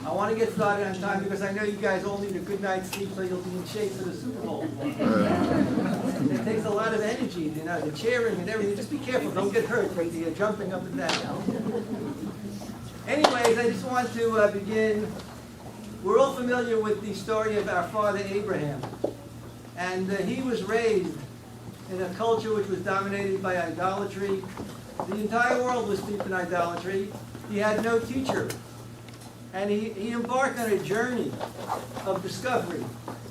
I want to get started on time because I know you guys all need a good night's sleep so you'll be in shape for the Super Bowl. It takes a lot of energy, you know, the cheering and everything. Just be careful, don't get hurt with the jumping up and down. Anyways, I just want to begin. We're all familiar with the story of our father Abraham. And he was raised in a culture which was dominated by idolatry. The entire world was steeped in idolatry. He had no teacher. And he embarked on a journey of discovery,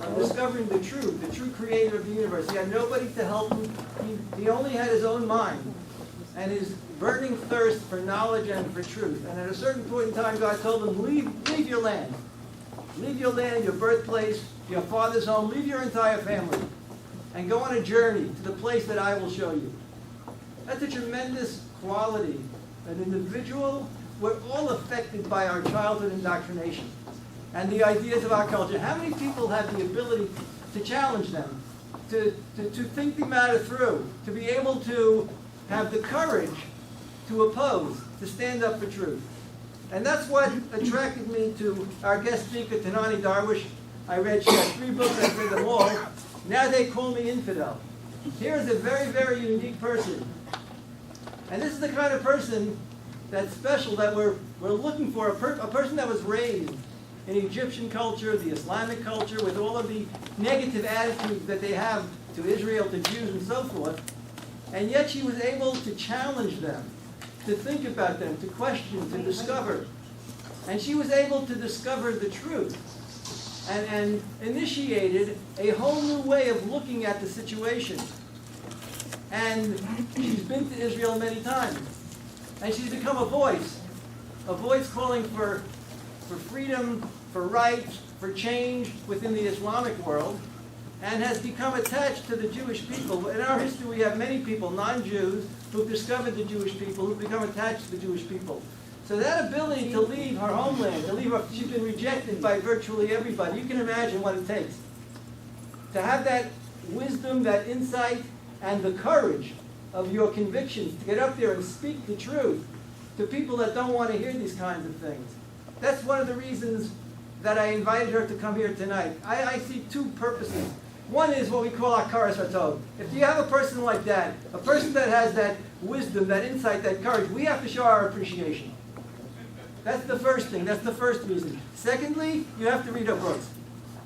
of discovering the true creator of the universe. He had nobody to help him. He only had his own mind and his burning thirst for knowledge and for truth. And at a certain point in time, God told him, leave your land. Leave your land, your birthplace, your father's home. Leave your entire family and go on a journey to the place that I will show you. That's a tremendous quality. An individual, we're all affected by our childhood indoctrination and the ideas of our culture. How many people have the ability to challenge them, to think the matter through, to be able to have the courage to oppose, to stand up for truth? And that's what attracted me to our guest speaker, Nonie Darwish. I read, she has 3 books, I've read them all. Now they call me infidel. Here is a very, very unique person. And this is the kind of person that's special, that we're looking for, a person that was raised in Egyptian culture, the Islamic culture, with all of the negative attitudes that they have to Israel, to Jews, and so forth. And yet she was able to challenge them, to think about them, to question, to discover. And she was able to discover the truth and initiated a whole new way of looking at the situation. And she's been to Israel many times. And she's become a voice calling for freedom, for rights, for change within the Islamic world, and has become attached to the Jewish people. In our history, we have many people, non-Jews, who've discovered the Jewish people, who've become attached to the Jewish people. So that ability to leave her homeland, she's been rejected by virtually everybody. You can imagine what it takes. To have that wisdom, that insight, and the courage of your convictions to get up there and speak the truth to people that don't want to hear these kinds of things. That's one of the reasons that I invited her to come here tonight. I see 2 purposes. One is what we call akaras hatov. If you have a person like that, a person that has that wisdom, that insight, that courage, we have to show our appreciation. That's the first thing. That's the first reason. Secondly, you have to read her books.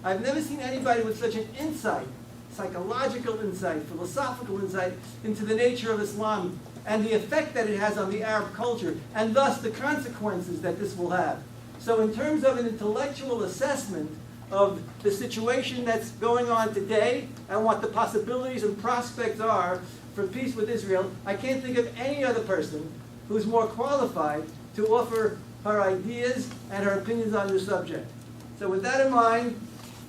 I've never seen anybody with such an insight, psychological insight, philosophical insight into the nature of Islam and the effect that it has on the Arab culture, and thus the consequences that this will have. So in terms of an intellectual assessment of the situation that's going on today and what the possibilities and prospects are for peace with Israel, I can't think of any other person who's more qualified to offer her ideas and her opinions on this subject. So with that in mind,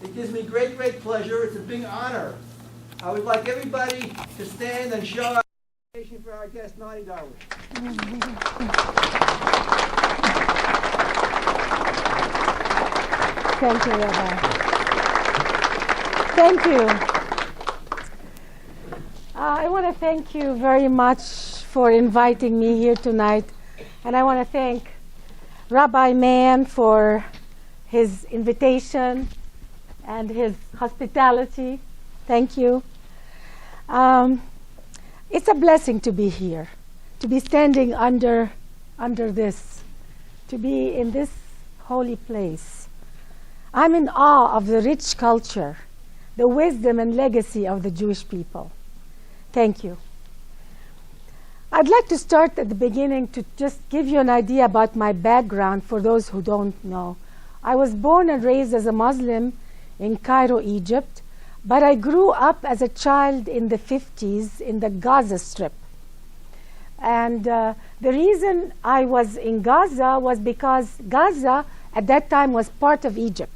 it gives me great, great pleasure. It's a big honor. I would like everybody to stand and show our appreciation for our guest, Nonie Darwish. Thank you, Rabbi. Thank you. I want to thank you very much for inviting me here tonight. And I want to thank Rabbi Mann for his invitation and his hospitality. Thank you. It's a blessing to be here, to be standing under this, to be in this holy place. I'm in awe of the rich culture, the wisdom and legacy of the Jewish people. Thank you. I'd like to start at the beginning to just give you an idea about my background for those who don't know. I was born and raised as a Muslim in Cairo, Egypt, but I grew up as a child in the 50s in the Gaza Strip. And the reason I was in Gaza was because Gaza at that time was part of Egypt.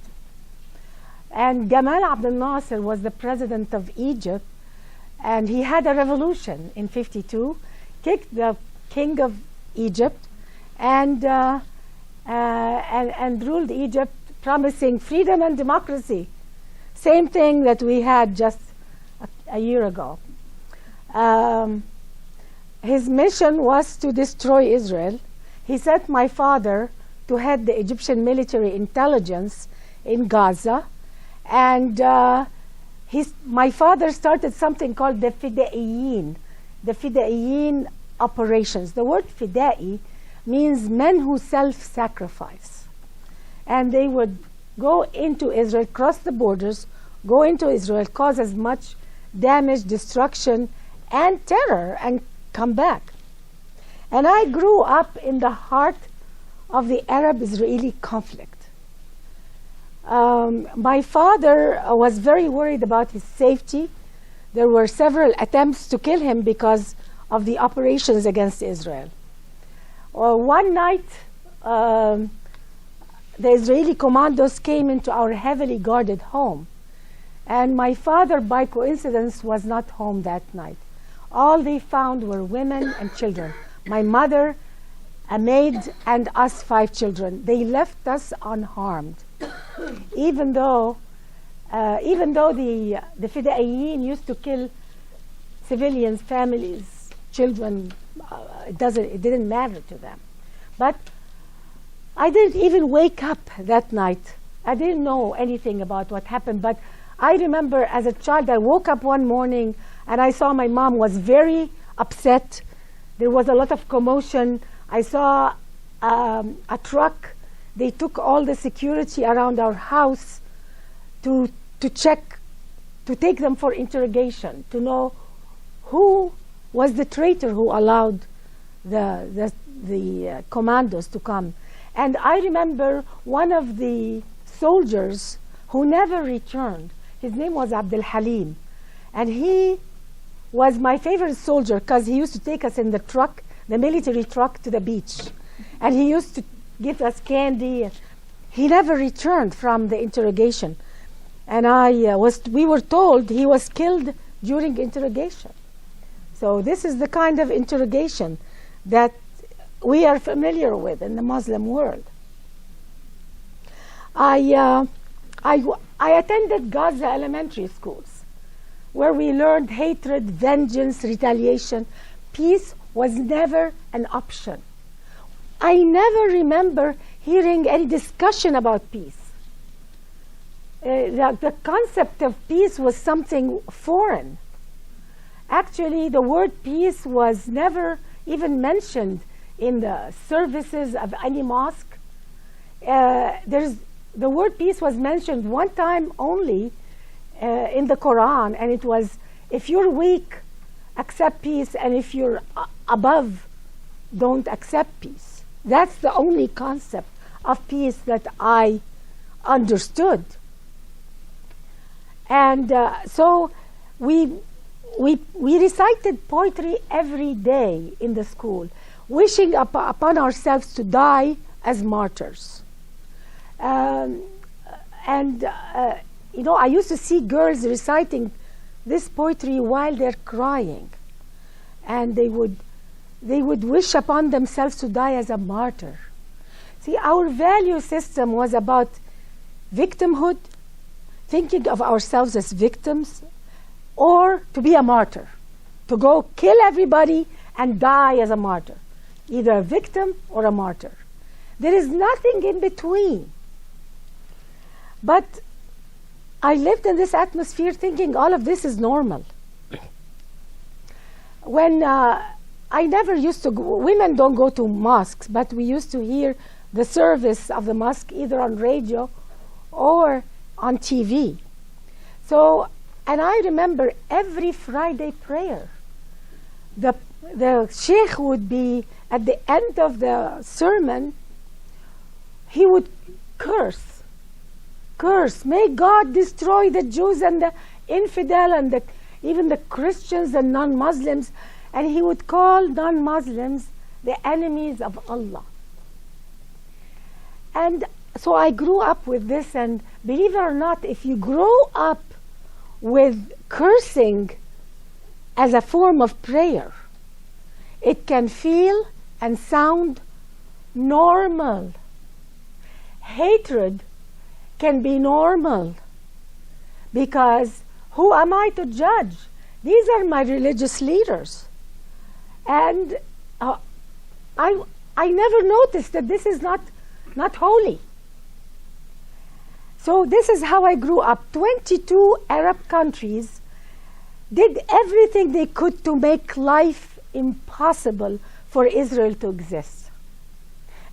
And Gamal Abdel Nasser was the president of Egypt, and he had a revolution in 52, kicked the king of Egypt, and ruled Egypt, promising freedom and democracy. Same thing that we had just a year ago. His mission was to destroy Israel. He sent my father to head the Egyptian military intelligence in Gaza. And my father started something called the Fidaiyin operations. The word Fidai means men who self-sacrifice. And they would go into Israel, cross the borders, go into Israel, cause as much damage, destruction, and terror, and come back. And I grew up in the heart of the Arab-Israeli conflict. My father was very worried about his safety. There were several attempts to kill him because of the operations against Israel. One night, the Israeli commandos came into our heavily guarded home. And my father, by coincidence, was not home that night. All they found were women and children. My mother, a maid, and us 5 children. They left us unharmed. Even though the Fidaiyin used to kill civilians, families, children, it didn't matter to them. But I didn't even wake up that night. I didn't know anything about what happened, but I remember as a child I woke up one morning and I saw my mom was very upset. There was a lot of commotion. I saw a truck. They took all the security around our house to check, to take them for interrogation, to know who was the traitor who allowed the commandos to come. And I remember one of the soldiers who never returned. His name was Abdul Halim. And he was my favorite soldier because he used to take us in the truck, the military truck, to the beach. And he used to give us candy. He never returned from the interrogation. And we were told he was killed during interrogation. So this is the kind of interrogation that we are familiar with in the Muslim world. I attended Gaza elementary schools, where we learned hatred, vengeance, retaliation. Peace was never an option. I never remember hearing any discussion about peace. The concept of peace was something foreign. Actually, the word peace was never even mentioned in the services of any mosque. The word peace was mentioned one time only in the Quran, and it was, if you're weak, accept peace, and if you're above, don't accept peace. That's the only concept of peace that I understood. And so we recited poetry every day in the school, wishing upon ourselves to die as martyrs. I used to see girls reciting this poetry while they're crying, and they would wish upon themselves to die as a martyr. See, our value system was about victimhood, thinking of ourselves as victims, or to be a martyr, to go kill everybody and die as a martyr, either a victim or a martyr. There is nothing in between. But I lived in this atmosphere thinking all of this is normal. When I never used to go, women don't go to mosques, but we used to hear the service of the mosque either on radio or on TV. So, and I remember every Friday prayer, the sheikh would be, at the end of the sermon, he would curse, may God destroy the Jews and the infidel and even the Christians and non-Muslims, and he would call non-Muslims the enemies of Allah. And so I grew up with this, and believe it or not, if you grow up with cursing as a form of prayer, it can feel and sound normal. Hatred can be normal, because who am I to judge? These are my religious leaders. And I never noticed that this is not not holy. So this is how I grew up. 22 Arab countries did everything they could to make life impossible for Israel to exist.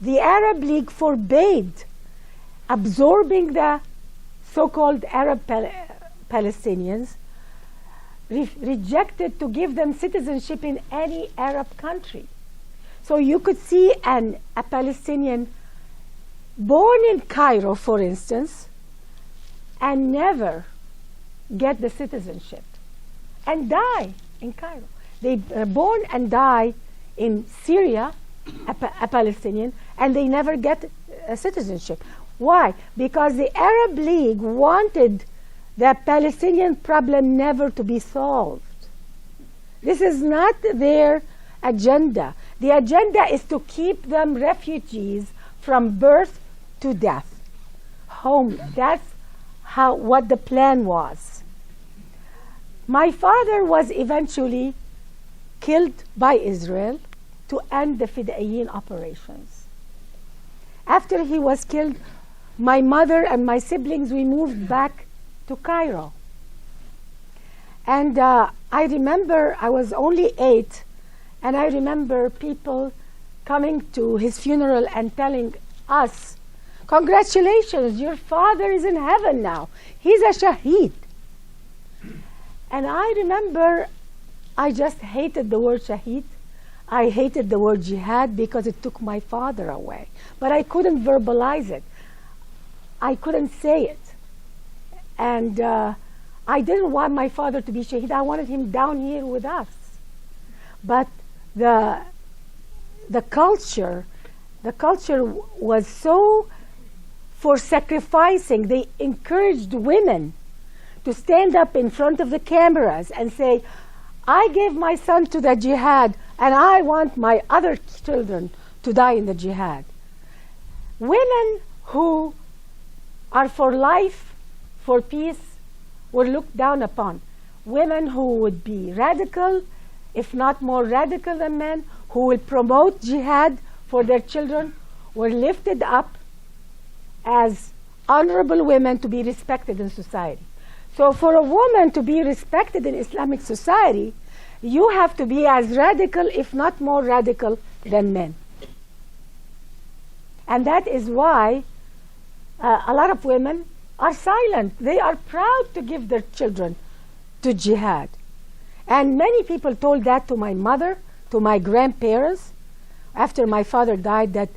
The Arab League forbade absorbing the so-called Arab Palestinians, rejected to give them citizenship in any Arab country. So you could see a Palestinian born in Cairo, for instance, and never get the citizenship and die in Cairo. They are born and die in Syria, a Palestinian, and they never get a citizenship. Why? Because the Arab League wanted the Palestinian problem never to be solved. This is not their agenda. The agenda is to keep them refugees from birth to death. Home. That's what the plan was. My father was eventually killed by Israel to end the Fidaiyin operations. After he was killed, my mother and my siblings, we moved back to Cairo. And I remember, I was only 8, and I remember people coming to his funeral and telling us, "Congratulations, your father is in heaven now. He's a shaheed." And I remember I just hated the word shaheed. I hated the word jihad because it took my father away. But I couldn't verbalize it. I couldn't say it. And I didn't want my father to be shaheed. I wanted him down here with us. But the culture was so for sacrificing. They encouraged women to stand up in front of the cameras and say, "I gave my son to the jihad, and I want my other children to die in the jihad." Women who are for life, for peace, were looked down upon. Women who would be radical, if not more radical than men, who will promote jihad for their children, were lifted up as honorable women to be respected in society. So for a woman to be respected in Islamic society, you have to be as radical, if not more radical, than men. And that is why a lot of women are silent. They are proud to give their children to jihad. And many people told that to my mother, to my grandparents, after my father died, that,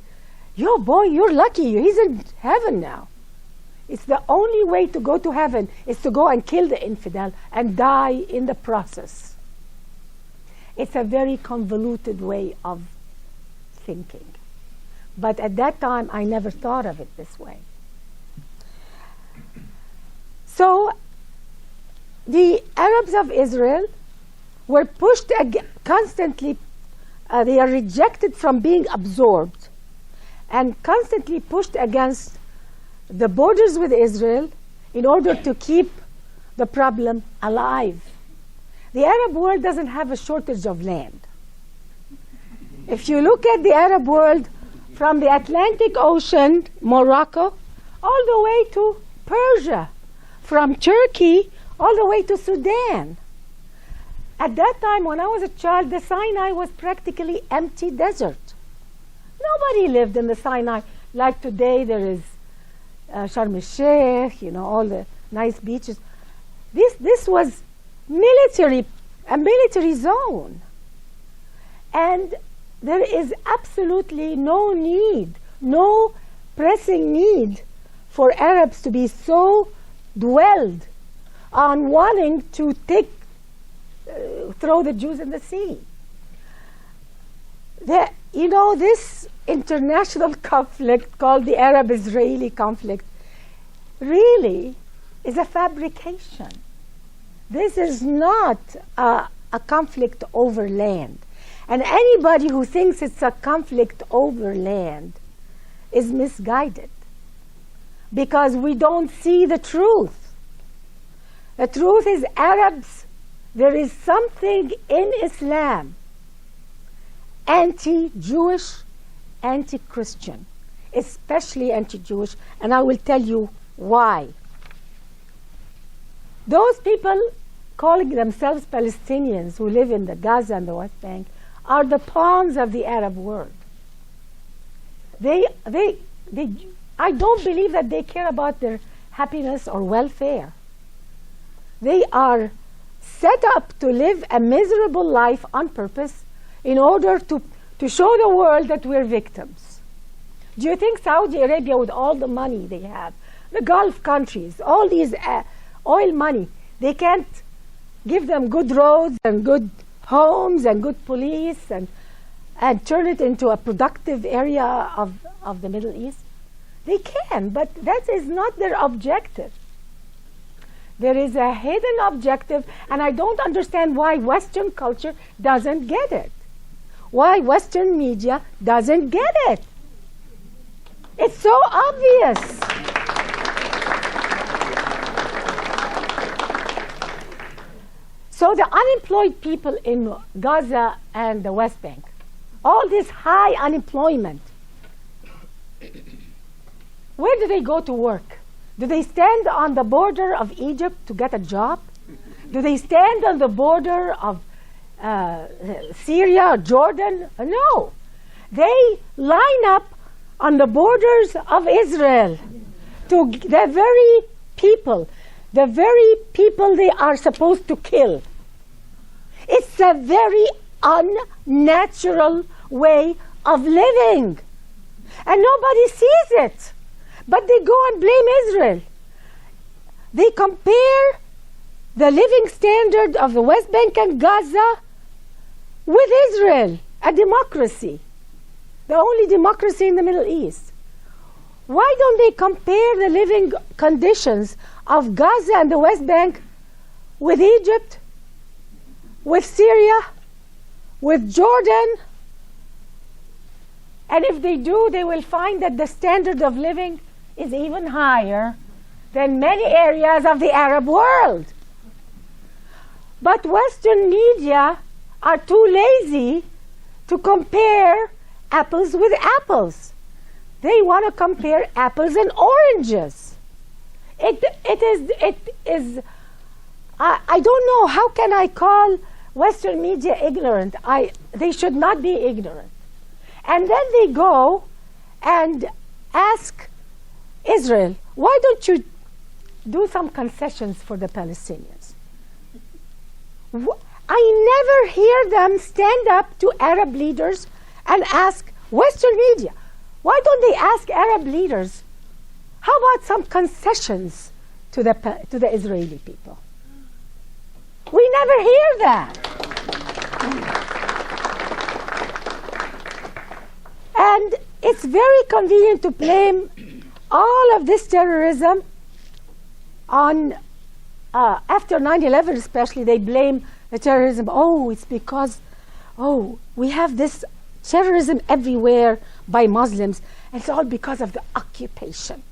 "Yo, boy, you're lucky. He's in heaven now." It's the only way to go to heaven is to go and kill the infidel and die in the process. It's a very convoluted way of thinking. But at that time, I never thought of it this way. So the Arabs of Israel were pushed constantly, they are rejected from being absorbed and constantly pushed against the borders with Israel in order to keep the problem alive. The Arab world doesn't have a shortage of land. If you look at the Arab world from the Atlantic Ocean, Morocco, all the way to Persia, from Turkey all the way to Sudan. At that time, when I was a child, the Sinai was practically empty desert. Nobody lived in the Sinai. Like today, there is Sharm el-Sheikh, all the nice beaches. This was a military zone. And there is absolutely no need, no pressing need for Arabs to be so dwelled on wanting to throw the Jews in the sea. This international conflict called the Arab-Israeli conflict really is a fabrication. This is not a conflict over land. And anybody who thinks it's a conflict over land is misguided, because we don't see the truth. The truth is Arabs, there is something in Islam anti-Jewish, anti-Christian. especially anti-Jewish, and I will tell you why. Those people calling themselves Palestinians who live in the Gaza and the West Bank are the pawns of the Arab world. I don't believe that they care about their happiness or welfare. They are set up to live a miserable life on purpose in order to show the world that we're victims. Do you think Saudi Arabia, with all the money they have, the Gulf countries, all these oil money, they can't give them good roads and good homes and good police and turn it into a productive area of the Middle East? They can, but that is not their objective. There is a hidden objective, and I don't understand why Western culture doesn't get it. Why Western media doesn't get it. It's so obvious. So the unemployed people in Gaza and the West Bank, all this high unemployment, where do they go to work? Do they stand on the border of Egypt to get a job? Do they stand on the border of Syria or Jordan? No. They line up on the borders of Israel to the very people they are supposed to kill. It's a very unnatural way of living. And nobody sees it. But they go and blame Israel. They compare the living standard of the West Bank and Gaza with Israel, a democracy, the only democracy in the Middle East. Why don't they compare the living conditions of Gaza and the West Bank with Egypt, with Syria, with Jordan? And if they do, they will find that the standard of living is even higher than many areas of the Arab world. But Western media are too lazy to compare apples with apples. They want to compare apples and oranges. It is. I don't know, how can I call Western media ignorant? They should not be ignorant. And then they go and ask Israel, why don't you do some concessions for the Palestinians? I never hear them stand up to Arab leaders and ask Western media, why don't they ask Arab leaders, how about some concessions to the Israeli people? We never hear that. And it's very convenient to blame all of this terrorism on, after 9/11 especially, they blame the terrorism. Oh, it's because, we have this terrorism everywhere by Muslims. And it's all because of the occupation.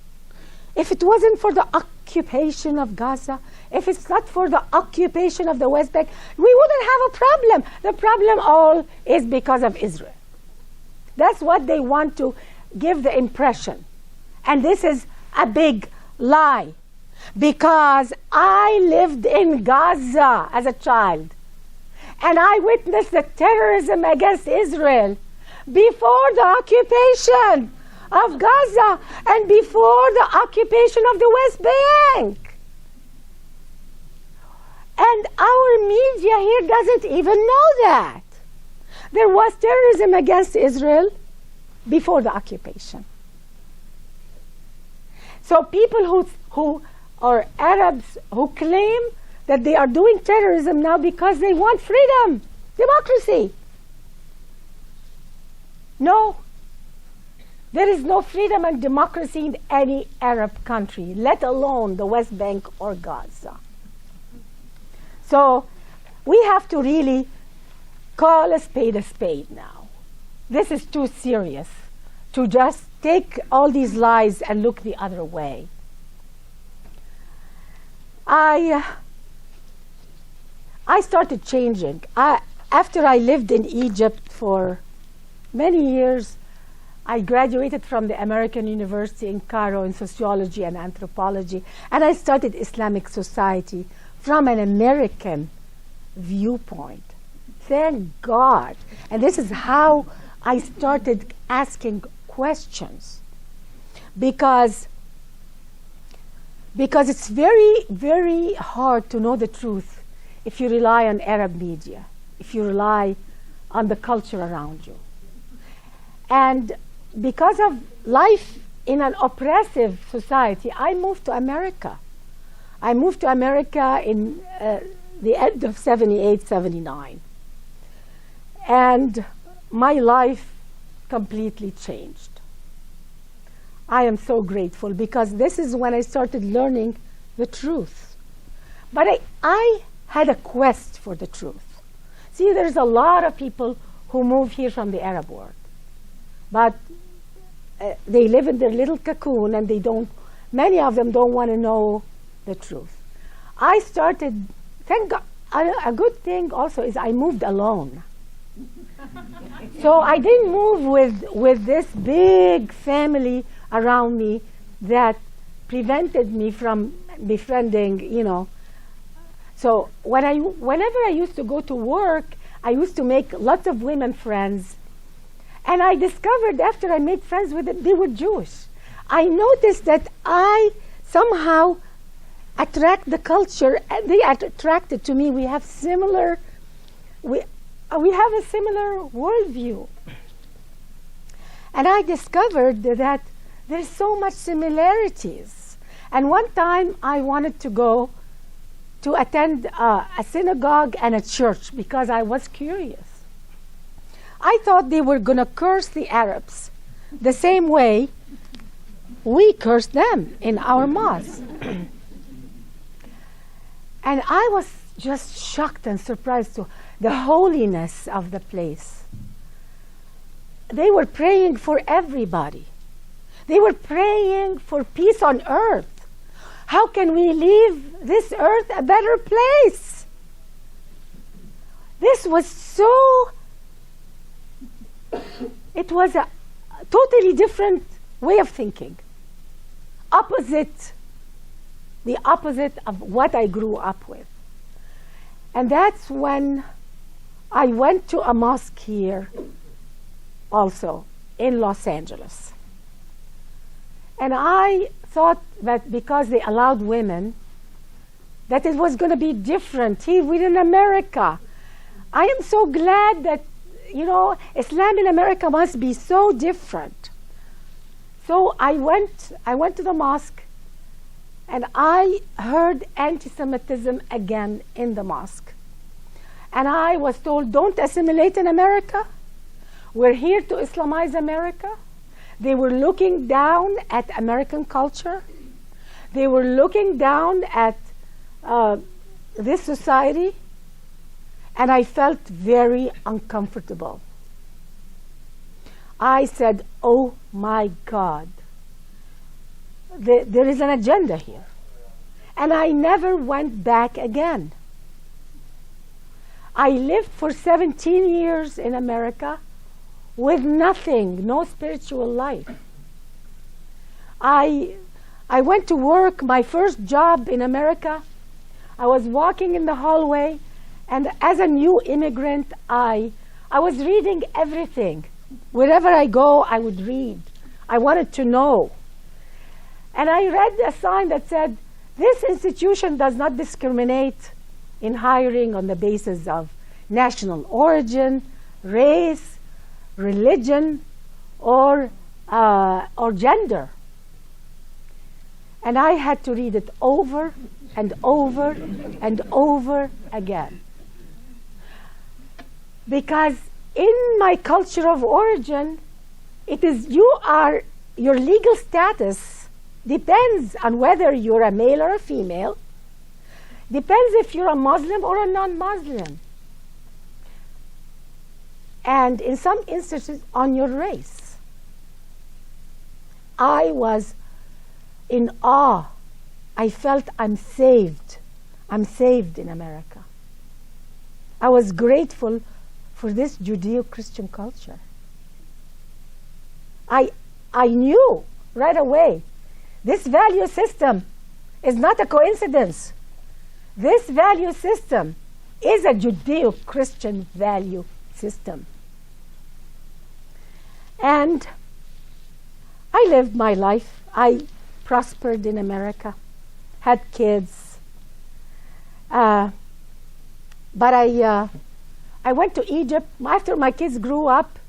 If it wasn't for the occupation of Gaza, if it's not for the occupation of the West Bank, we wouldn't have a problem. The problem all is because of Israel. That's what they want to give the impression. And this is a big lie. Because I lived in Gaza as a child. And I witnessed the terrorism against Israel before the occupation of Gaza and before the occupation of the West Bank. And our media here doesn't even know that. There was terrorism against Israel before the occupation. So people who are Arabs who claim that they are doing terrorism now because they want freedom, democracy. No. There is no freedom and democracy in any Arab country, let alone the West Bank or Gaza. So we have to really call a spade now. This is too serious to just take all these lies and look the other way. I started changing. After I lived in Egypt for many years, I graduated from the American University in Cairo in sociology and anthropology, and I studied Islamic society from an American viewpoint. Thank God. And this is how I started asking questions. Because it's very, very hard to know the truth if you rely on Arab media, if you rely on the culture around you. And because of life in an oppressive society, I moved to America. I moved to America in the end of 78, 79. And my life completely changed. I am so grateful because this is when I started learning the truth. But I had a quest for the truth. See, there's a lot of people who move here from the Arab world. But they live in their little cocoon and many of them don't want to know the truth. I started, thank God, a good thing also is I moved alone. So I didn't move with this big family around me that prevented me from befriending, So whenever I used to go to work, I used to make lots of women friends. And I discovered after I made friends with them, they were Jewish. I noticed that I somehow attract the culture, and they are attracted to me. We have a similar worldview. And I discovered that there's so much similarities. And one time I wanted to go to attend a synagogue and a church because I was curious. I thought they were going to curse the Arabs the same way we curse them in our mosque. And I was just shocked and surprised to the holiness of the place. They were praying for everybody. They were praying for peace on earth. How can we leave this earth a better place? This was so... It was a totally different way of thinking. The opposite of what I grew up with. And that's when I went to a mosque here also in Los Angeles. And I thought that because they allowed women, that it was going to be different here within America. I am so glad that, Islam in America must be so different. So I went to the mosque, and I heard anti-Semitism again in the mosque. And I was told, don't assimilate in America. We're here to Islamize America. They were looking down at American culture. They were looking down at this society. And I felt very uncomfortable. I said, oh my God, there is an agenda here. And I never went back again. I lived for 17 years in America with nothing, no spiritual life. I went to work, my first job in America. I was walking in the hallway, and as a new immigrant, I was reading everything. Wherever I go, I would read. I wanted to know. And I read a sign that said, this institution does not discriminate in hiring on the basis of national origin, race, religion, or gender. And I had to read it over and over and over again. Because in my culture of origin, it is your legal status depends on whether you're a male or a female, depends if you're a Muslim or a non-Muslim, and in some instances on your race. I was in awe. I felt I'm saved. I'm saved in America. I was grateful for this Judeo-Christian culture. I knew right away, this value system is not a coincidence. This value system is a Judeo-Christian value system. And I lived my life. I prospered in America, had kids. But I went to Egypt. After my kids grew up,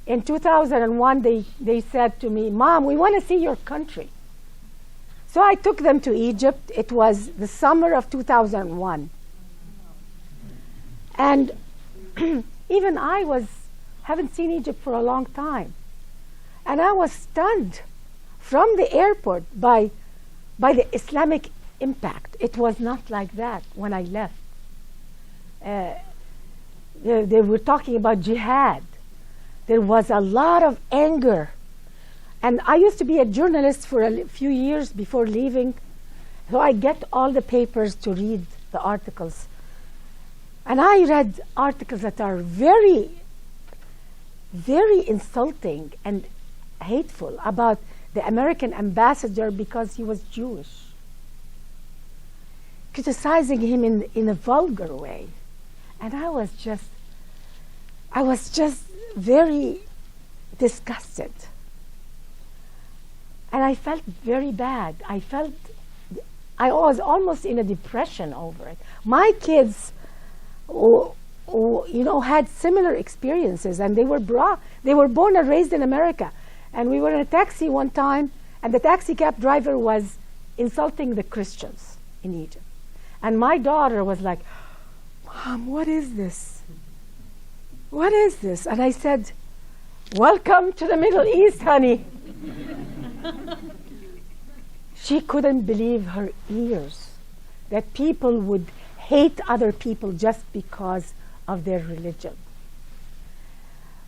in 2001, they said to me, "Mom, we want to see your country." So I took them to Egypt. It was the summer of 2001. And even I haven't seen Egypt for a long time. And I was stunned from the airport by the Islamic impact. It was not like that when I left. They were talking about jihad. There was a lot of anger. And I used to be a journalist for a few years before leaving, so I get all the papers to read the articles. And I read articles that are very, very insulting and hateful about the American ambassador because he was Jewish, criticizing him in a vulgar way. And I was just very disgusted. And I felt very bad. I was almost in a depression over it. My kids, had similar experiences, and they were born and raised in America. And we were in a taxi one time, and the taxi cab driver was insulting the Christians in Egypt. And my daughter was like, "Mom, what is this? What is this?" And I said, "Welcome to the Middle East, honey." She couldn't believe her ears that people would hate other people just because of their religion.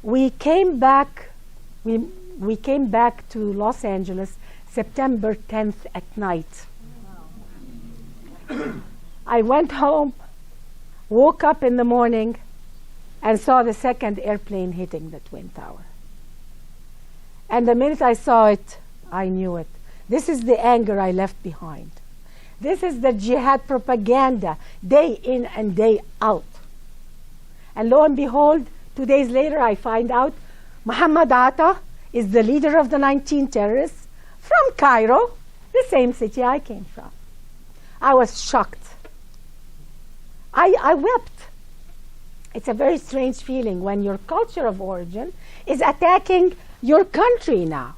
We came back to Los Angeles September 10th at night. I went home, woke up in the morning, and saw the second airplane hitting the Twin Tower. And the minute I saw it, I knew it. This is the anger I left behind. This is the jihad propaganda, day in and day out. And lo and behold, 2 days later, I find out Muhammad Atta is the leader of the 19 terrorists from Cairo, the same city I came from. I was shocked. I wept. It's a very strange feeling when your culture of origin is attacking your country now.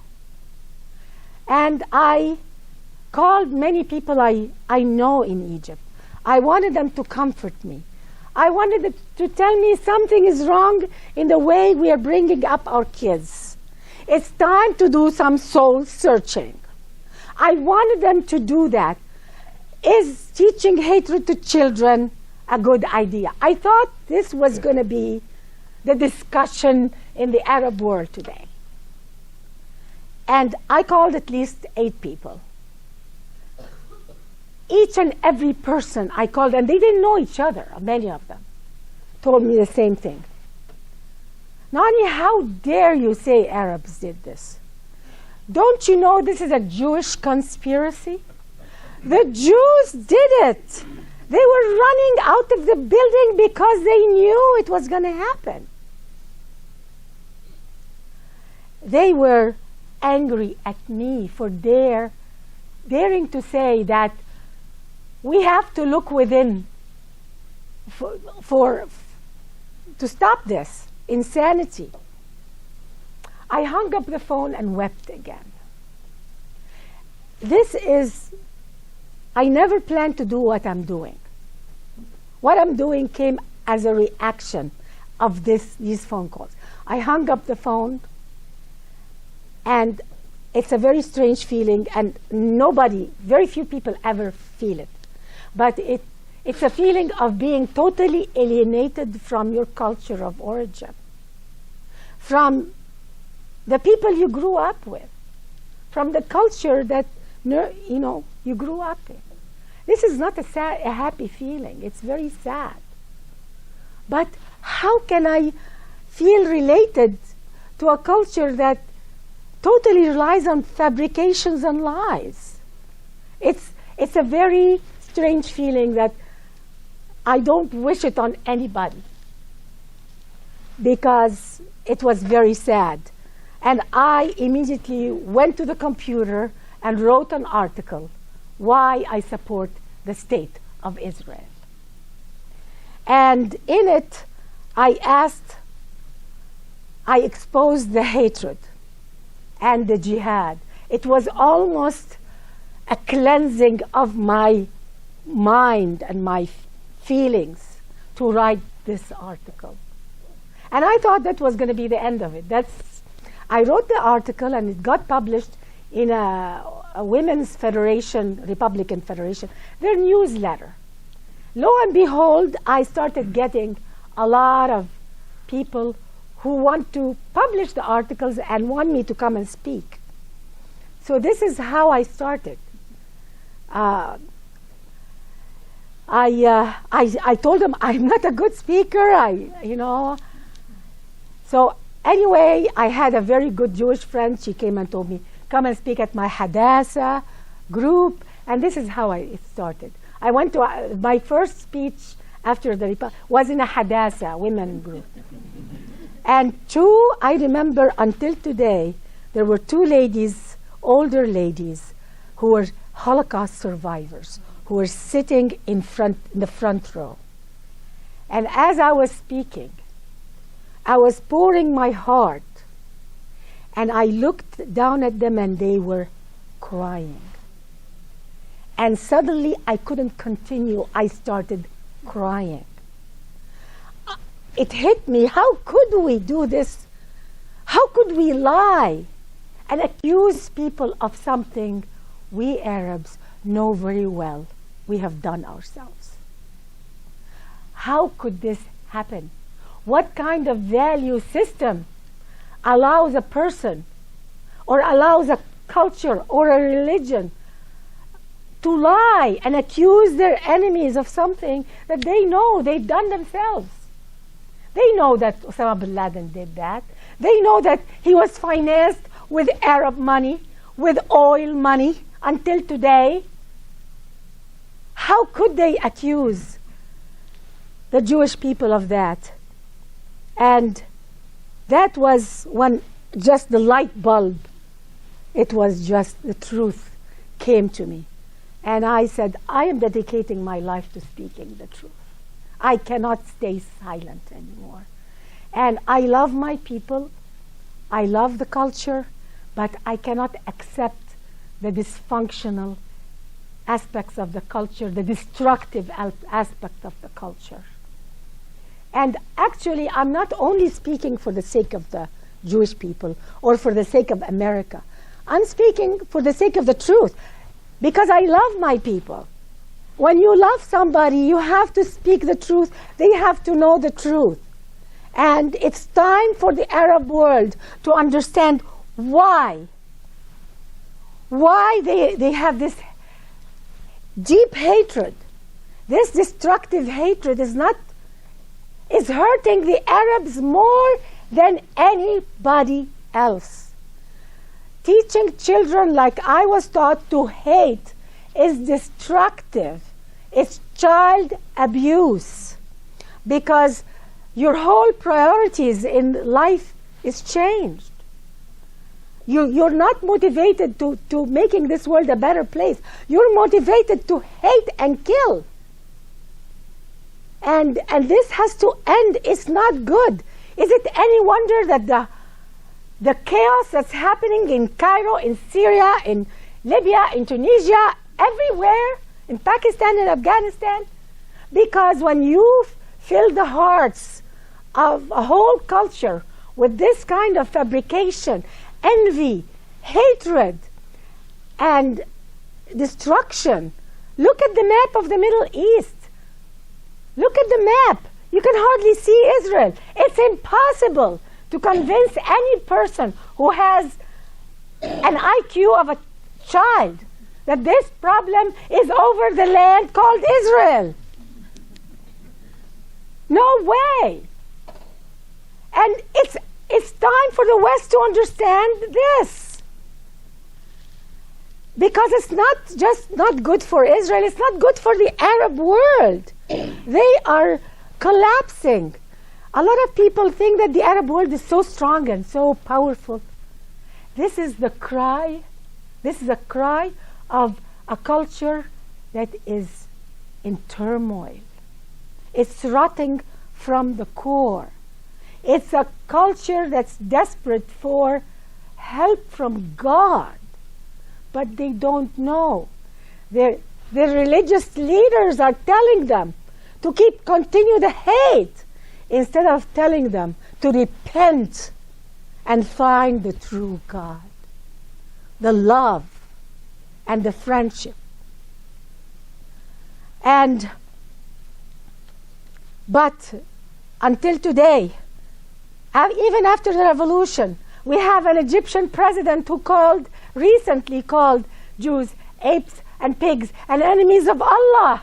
And I called many people I know in Egypt. I wanted them to comfort me. I wanted them to tell me something is wrong in the way we are bringing up our kids. It's time to do some soul searching. I wanted them to do that. Is teaching hatred to children a good idea? I thought this was going to be the discussion in the Arab world today. And I called at least 8 people. Each and every person I called, and they didn't know each other, many of them, told me the same thing. Nonie, how dare you say Arabs did this? Don't you know this is a Jewish conspiracy? The Jews did it. They were running out of the building because they knew it was going to happen. They were angry at me for daring to say that we have to look within to stop this insanity. I hung up the phone and wept again. I never planned to do what I'm doing. What I'm doing came as a reaction of these phone calls. I hung up the phone, and it's a very strange feeling, and very few people ever feel it. But it's a feeling of being totally alienated from your culture of origin, from the people you grew up with, from the culture that you grew up in. This is not a happy feeling. It's very sad. But how can I feel related to a culture that totally relies on fabrications and lies. It's a very strange feeling that I don't wish it on anybody, because it was very sad. And I immediately went to the computer and wrote an article, why I support the state of Israel. And in it, I exposed the hatred and the jihad. It was almost a cleansing of my mind and my feelings to write this article. And I thought that was going to be the end of it. I wrote the article, and it got published in a women's federation, Republican Federation, their newsletter. Lo and behold, I started getting a lot of people who want to publish the articles and want me to come and speak. So this is how I started. I told them I'm not a good speaker. So anyway, I had a very good Jewish friend. She came and told me, come and speak at my Hadassah group. And this is how it started. I went to my first speech after the was in a Hadassah women group. And I remember until today, there were two ladies, older ladies, who were Holocaust survivors, who were sitting in the front row. And as I was speaking, I was pouring my heart, and I looked down at them and they were crying. And suddenly I couldn't continue. I started crying. It hit me. How could we do this? How could we lie and accuse people of something we Arabs know very well we have done ourselves? How could this happen? What kind of value system allows a person or allows a culture or a religion to lie and accuse their enemies of something that they know they've done themselves? They know that Osama bin Laden did that. They know that he was financed with Arab money, with oil money until today. How could they accuse the Jewish people of that? And that was when just the light bulb, it was just the truth came to me. And I said, I am dedicating my life to speaking the truth. I cannot stay silent anymore. And I love my people. I love the culture, but I cannot accept the dysfunctional aspects of the culture, the destructive aspect of the culture. And actually, I'm not only speaking for the sake of the Jewish people or for the sake of America. I'm speaking for the sake of the truth, because I love my people. When you love somebody, you have to speak the truth. They have to know the truth. And it's time for the Arab world to understand why they have this deep hatred. This destructive hatred is hurting the Arabs more than anybody else. Teaching children like I was taught to hate is destructive. It's child abuse, because your whole priorities in life is changed. You're not motivated to making this world a better place. You're motivated to hate and kill. And this has to end. It's not good. Is it any wonder that the chaos that's happening in Cairo, in Syria, in Libya, in Tunisia, everywhere, in Pakistan and Afghanistan? Because when you fill the hearts of a whole culture with this kind of fabrication, envy, hatred, and destruction, look at the map of the Middle East. Look at the map. You can hardly see Israel. It's impossible to convince any person who has an IQ of a child that this problem is over the land called Israel. No way. And it's time for the West to understand this. Because it's not just not good for Israel, it's not good for the Arab world. They are collapsing. A lot of people think that the Arab world is so strong and so powerful. This is a cry of a culture that is in turmoil. It's rotting from the core. It's a culture that's desperate for help from God, but they don't know. Their religious leaders are telling them to continue the hate instead of telling them to repent and find the true God, the love and the friendship. But until today, even after the revolution, we have an Egyptian president who recently called Jews apes and pigs and enemies of Allah.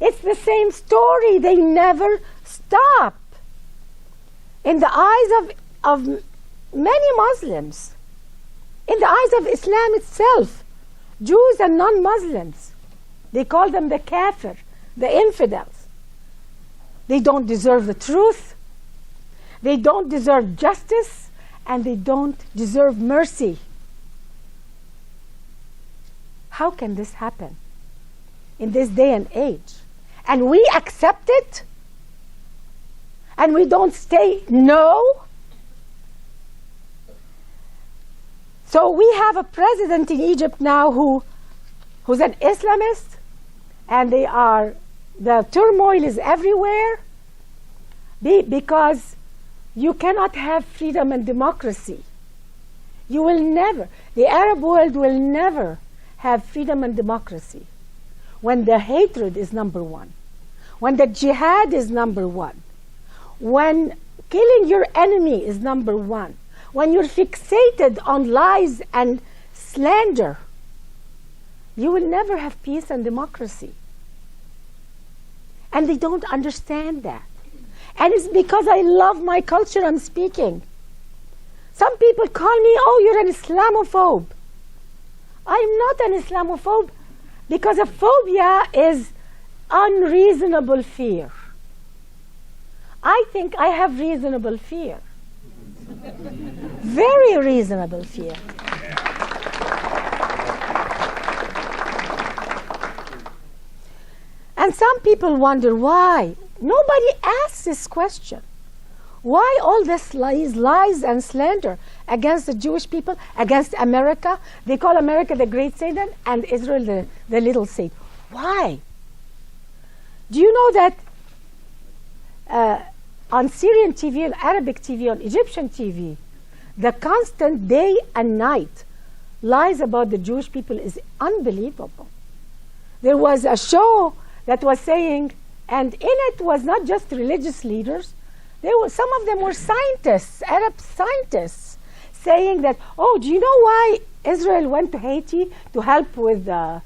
It's the same story. They never stop. In the eyes of many Muslims, in the eyes of Islam itself, Jews and non-Muslims, they call them the kafir, the infidels. They don't deserve the truth. They don't deserve justice, and they don't deserve mercy. How can this happen in this day and age? And we accept it? And we don't say no? So we have a president in Egypt now who's an Islamist, and the turmoil is everywhere because you cannot have freedom and democracy. You will never, the Arab world will never have freedom and democracy when the hatred is number one, when the jihad is number one, when killing your enemy is number one, when you're fixated on lies and slander. You will never have peace and democracy. And they don't understand that. And it's because I love my culture I'm speaking. Some people call me, oh, you're an Islamophobe. I'm not an Islamophobe because a phobia is unreasonable fear. I think I have reasonable fear. Very reasonable fear. And some people wonder why. Nobody asks this question. Why all this lies and slander against the Jewish people, against America? They call America the great Satan and Israel the little Satan. Why? Do you know that on Syrian TV, on Arabic TV, on Egyptian TV, the constant day and night lies about the Jewish people is unbelievable. There was a show that was saying, and in it was not just religious leaders, some of them were scientists, Arab scientists, saying that, oh, do you know why Israel went to Haiti to help with the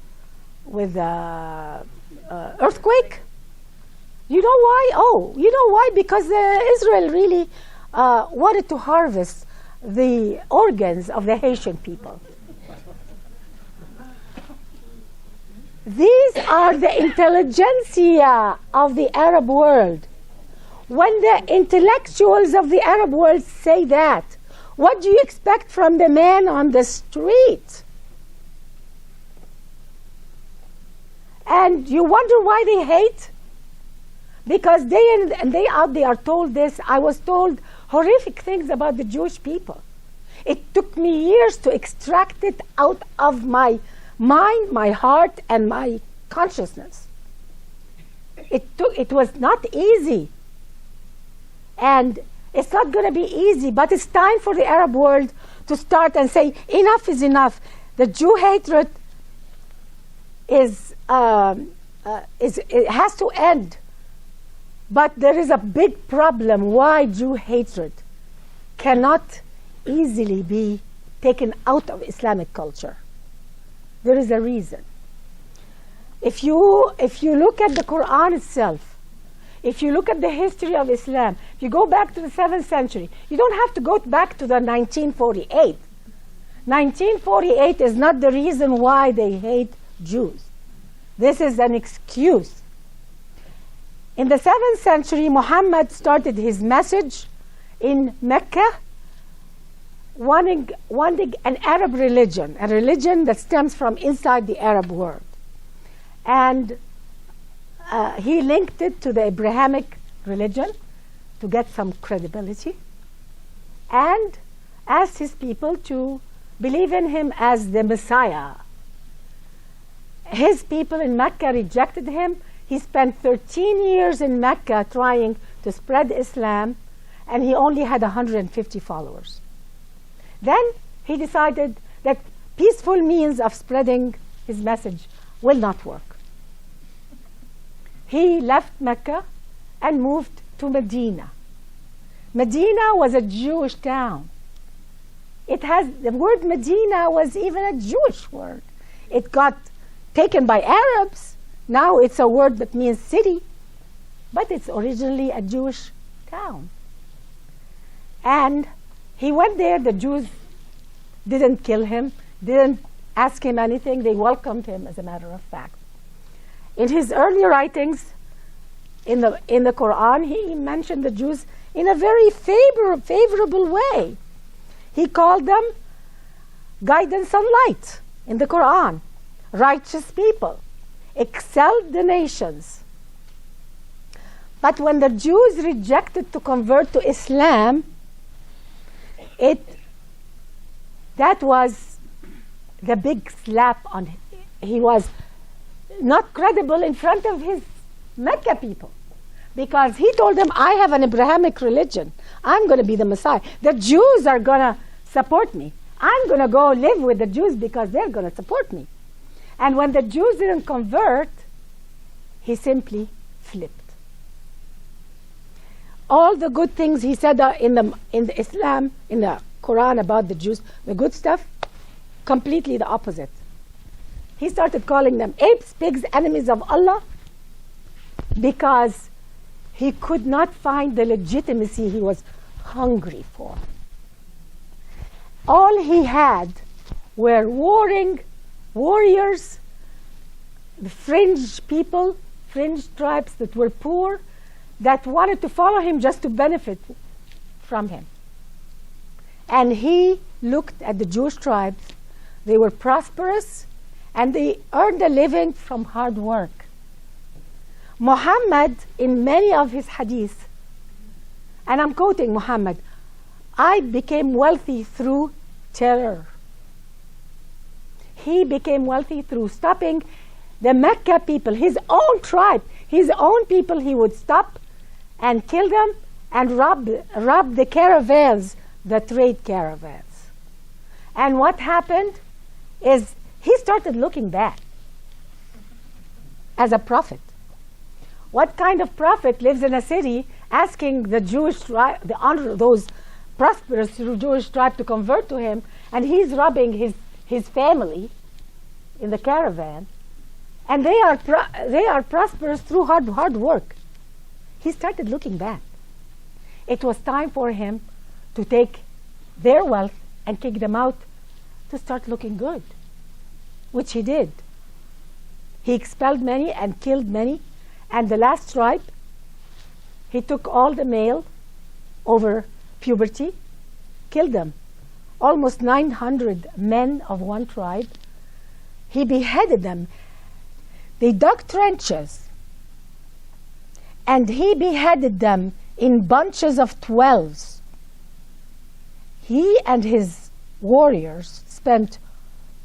earthquake? You know why? Oh, you know why? Because Israel really wanted to harvest the organs of the Haitian people. These are the intelligentsia of the Arab world. When the intellectuals of the Arab world say that, what do you expect from the man on the street? And you wonder why they hate? Because day in and day out they are told this. I was told horrific things about the Jewish people. It took me years to extract it out of my mind, my heart, and my consciousness. It was not easy. And it's not going to be easy, but it's time for the Arab world to start and say, enough is enough. The Jew hatred it has to end. But there is a big problem why Jew hatred cannot easily be taken out of Islamic culture. There is a reason. If you look at the Quran itself, if you look at the history of Islam, if you go back to the 7th century, you don't have to go back to the 1948. 1948 is not the reason why they hate Jews. This is an excuse. In the 7th century, Muhammad started his message in Mecca, wanting an Arab religion, a religion that stems from inside the Arab world. And he linked it to the Abrahamic religion to get some credibility, and asked his people to believe in him as the Messiah. His people in Mecca rejected him. He spent 13 years in Mecca trying to spread Islam, and he only had 150 followers. Then he decided that peaceful means of spreading his message will not work. He left Mecca and moved to Medina. Medina was a Jewish town. The word Medina was even a Jewish word. It got taken by Arabs. Now it's a word that means city, but it's originally a Jewish town. And he went there. The Jews didn't kill him, didn't ask him anything. They welcomed him, as a matter of fact. In his early writings in the Quran, he mentioned the Jews in a very favorable way. He called them guidance and light in the Quran, righteous people, excelled the nations. But when the Jews rejected to convert to Islam, that was the big slap on him. He was not credible in front of his Mecca people, because he told them, I have an Abrahamic religion. I'm going to be the Messiah. The Jews are going to support me. I'm going to go live with the Jews because they're going to support me. And when the Jews didn't convert, he simply flipped. All the good things he said in the Islam, in the Quran about the Jews, the good stuff, completely the opposite. He started calling them apes, pigs, enemies of Allah, because he could not find the legitimacy he was hungry for. All he had were warring warriors, the fringe people, fringe tribes that were poor, that wanted to follow him just to benefit from him. And he looked at the Jewish tribes. They were prosperous, and they earned a living from hard work. Muhammad, in many of his hadiths, and I'm quoting Muhammad, I became wealthy through terror. He became wealthy through stopping the Mecca people, his own tribe, his own people. He would stop and kill them and rob the caravans, the trade caravans. And what happened is he started looking back as a prophet. What kind of prophet lives in a city asking the Jewish tribe, those prosperous Jewish tribe, to convert to him, and he's robbing his family in the caravan, and they are prosperous through hard work? He started looking back. It was time for him to take their wealth and kick them out to start looking good, which he did. He expelled many and killed many, and the last tribe, he took all the male over puberty, killed them. Almost 900 men of one tribe. He beheaded them. They dug trenches, and he beheaded them in bunches of 12s. He and his warriors spent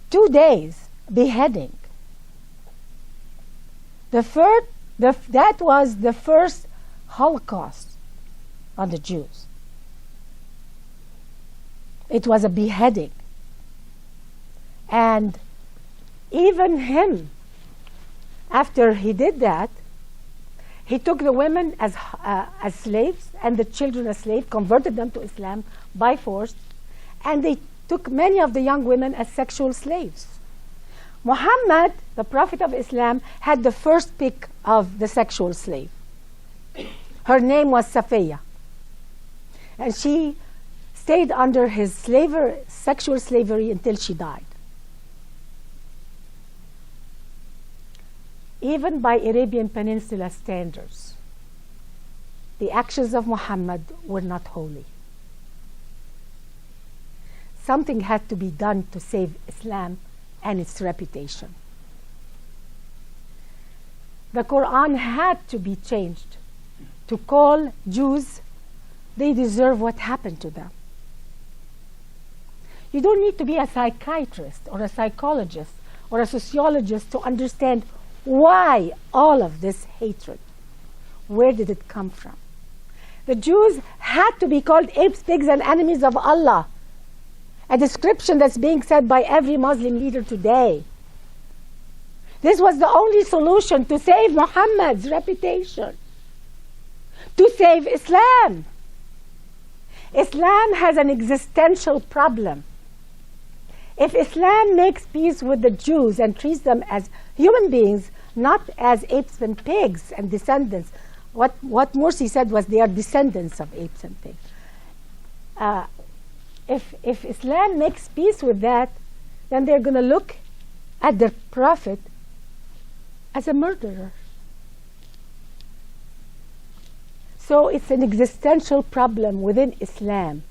2 days beheading. That was the first Holocaust on the Jews. It was a beheading. And even him, after he did that, he took the women as slaves and the children as slaves, converted them to Islam by force, and they took many of the young women as sexual slaves. Muhammad, the Prophet of Islam, had the first pick of the sexual slave. Her name was Safiya. And she stayed under his sexual slavery until she died. Even by Arabian Peninsula standards, the actions of Muhammad were not holy. Something had to be done to save Islam and its reputation. The Quran had to be changed to call Jews, they deserve what happened to them. You don't need to be a psychiatrist or a psychologist or a sociologist to understand why all of this hatred. Where did it come from? The Jews had to be called apes, pigs, and enemies of Allah. A description that's being said by every Muslim leader today. This was the only solution to save Muhammad's reputation, to save Islam. Islam has an existential problem. If Islam makes peace with the Jews and treats them as human beings, not as apes and pigs and descendants, what Morsi said was they are descendants of apes and pigs. If Islam makes peace with that, then they're going to look at their prophet as a murderer. So it's an existential problem within Islam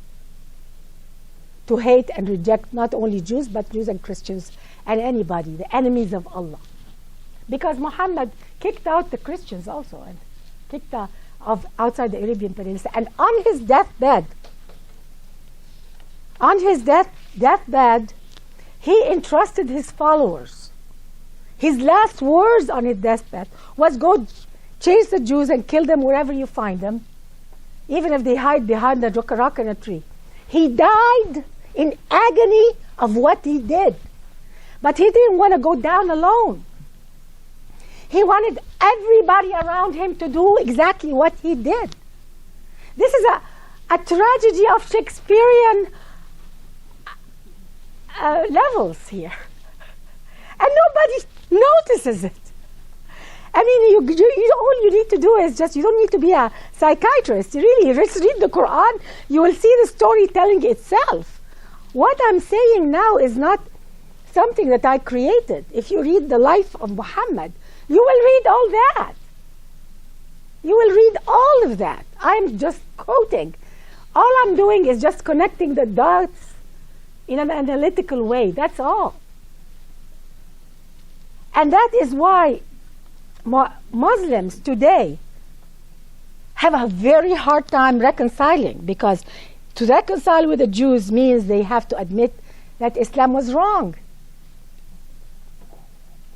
to hate and reject not only Jews, but Jews and Christians and anybody, the enemies of Allah. Because Muhammad kicked out the Christians also and kicked outside the Arabian Peninsula. And on his deathbed, he entrusted his followers. His last words on his deathbed was, go chase the Jews and kill them wherever you find them, even if they hide behind a rock and a tree. He died in agony of what he did. But he didn't want to go down alone. He wanted everybody around him to do exactly what he did. This is a tragedy of Shakespearean levels here. And nobody notices it. I mean, all you need to do is you don't need to be a psychiatrist. Really, just read the Quran. You will see the story telling itself. What I'm saying now is not something that I created. If you read the life of Muhammad, you will read all that. You will read all of that. I'm just quoting. All I'm doing is just connecting the dots in an analytical way. That's all. And that is why Muslims today have a very hard time reconciling, because to reconcile with the Jews means they have to admit that Islam was wrong.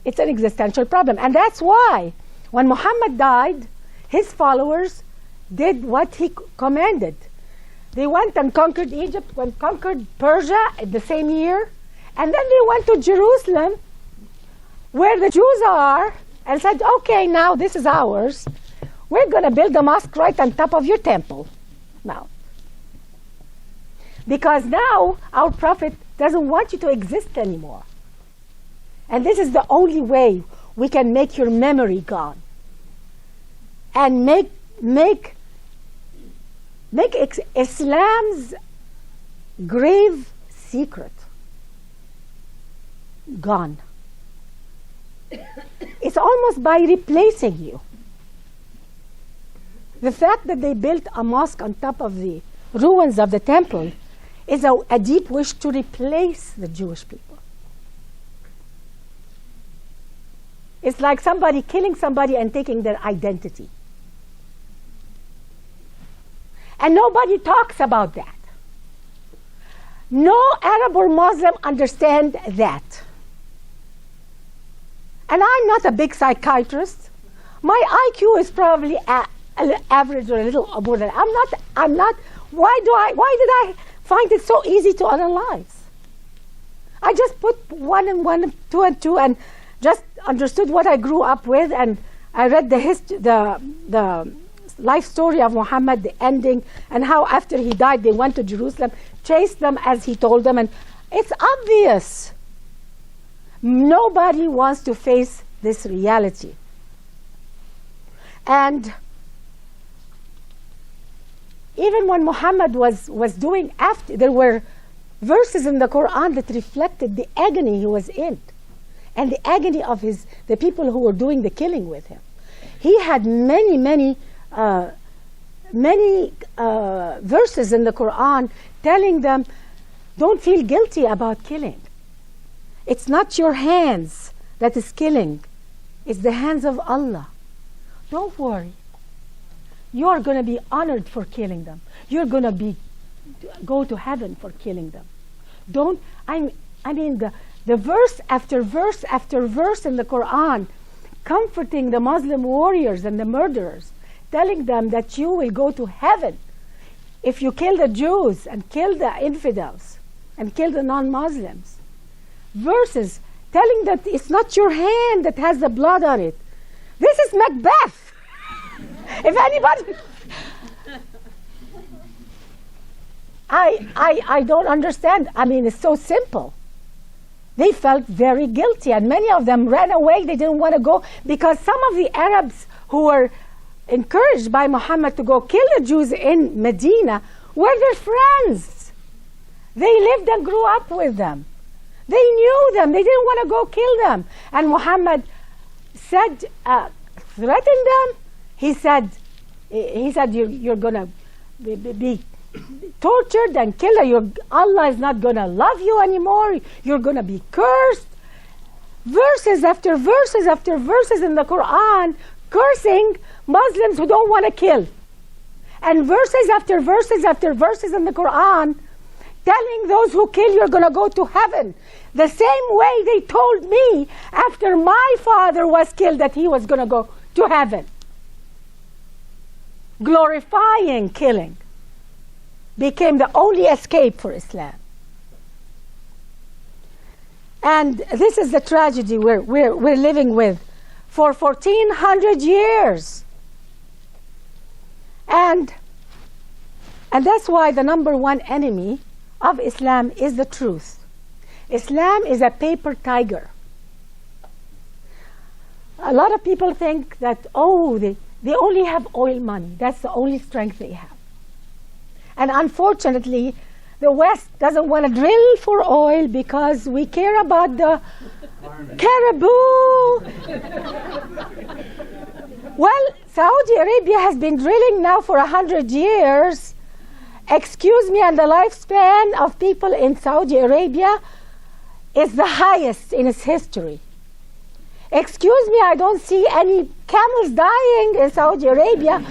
It's an existential problem. And that's why when Muhammad died, his followers did what he commanded. They went and conquered Egypt, conquered Persia the same year, and then they went to Jerusalem, where the Jews are, and said, okay, now this is ours. We're going to build a mosque right on top of your temple now. Because now our prophet doesn't want you to exist anymore. And this is the only way we can make your memory gone. And make Islam's grave secret gone. It's almost by replacing you. The fact that they built a mosque on top of the ruins of the temple is a deep wish to replace the Jewish people. It's like somebody killing somebody and taking their identity. And nobody talks about that. No Arab or Muslim understand that. And I'm not a big psychiatrist. My IQ is probably average or a little more than. I'm not. Why did I find it so easy to analyze? I just put 1 and 1, 2 and 2, and just understood what I grew up with, and I read the life story of Muhammad, the ending, and how after he died they went to Jerusalem, chased them as he told them, and it's obvious. Nobody wants to face this reality. And even when Muhammad was doing after, there were verses in the Quran that reflected the agony he was in and the agony of the people who were doing the killing with him. He had many verses in the Quran telling them, don't feel guilty about killing. It's not your hands that is killing. It's the hands of Allah. Don't worry. You are going to be honored for killing them. You're going to go to heaven for killing them. The verse after verse after verse in the Quran comforting the Muslim warriors and the murderers, telling them that you will go to heaven if you kill the Jews and kill the infidels and kill the non-Muslims. Verses telling that it's not your hand that has the blood on it. This is Macbeth. If anybody... I don't understand. It's so simple. They felt very guilty, and many of them ran away. They didn't want to go because some of the Arabs who were encouraged by Muhammad to go kill the Jews in Medina were their friends. They lived and grew up with them. They knew them. They didn't want to go kill them. And Muhammad said, threatened them. He said, you're going to be tortured and killed. Allah is not going to love you anymore. You're going to be cursed. Verses after verses after verses in the Quran cursing Muslims who don't want to kill. And verses after verses after verses in the Quran telling those who kill you're going to go to heaven. The same way they told me after my father was killed that he was going to go to heaven. Glorifying killing became the only escape for Islam. And this is the tragedy we're living with for 1400 years. And that's why the number one enemy of Islam is the truth. Islam is a paper tiger. A lot of people think that, they only have oil money. That's the only strength they have. And unfortunately, the West doesn't want to drill for oil because we care about the caribou. Well, Saudi Arabia has been drilling now for 100 years. Excuse me, and the lifespan of people in Saudi Arabia is the highest in its history. Excuse me, I don't see any camels dying in Saudi Arabia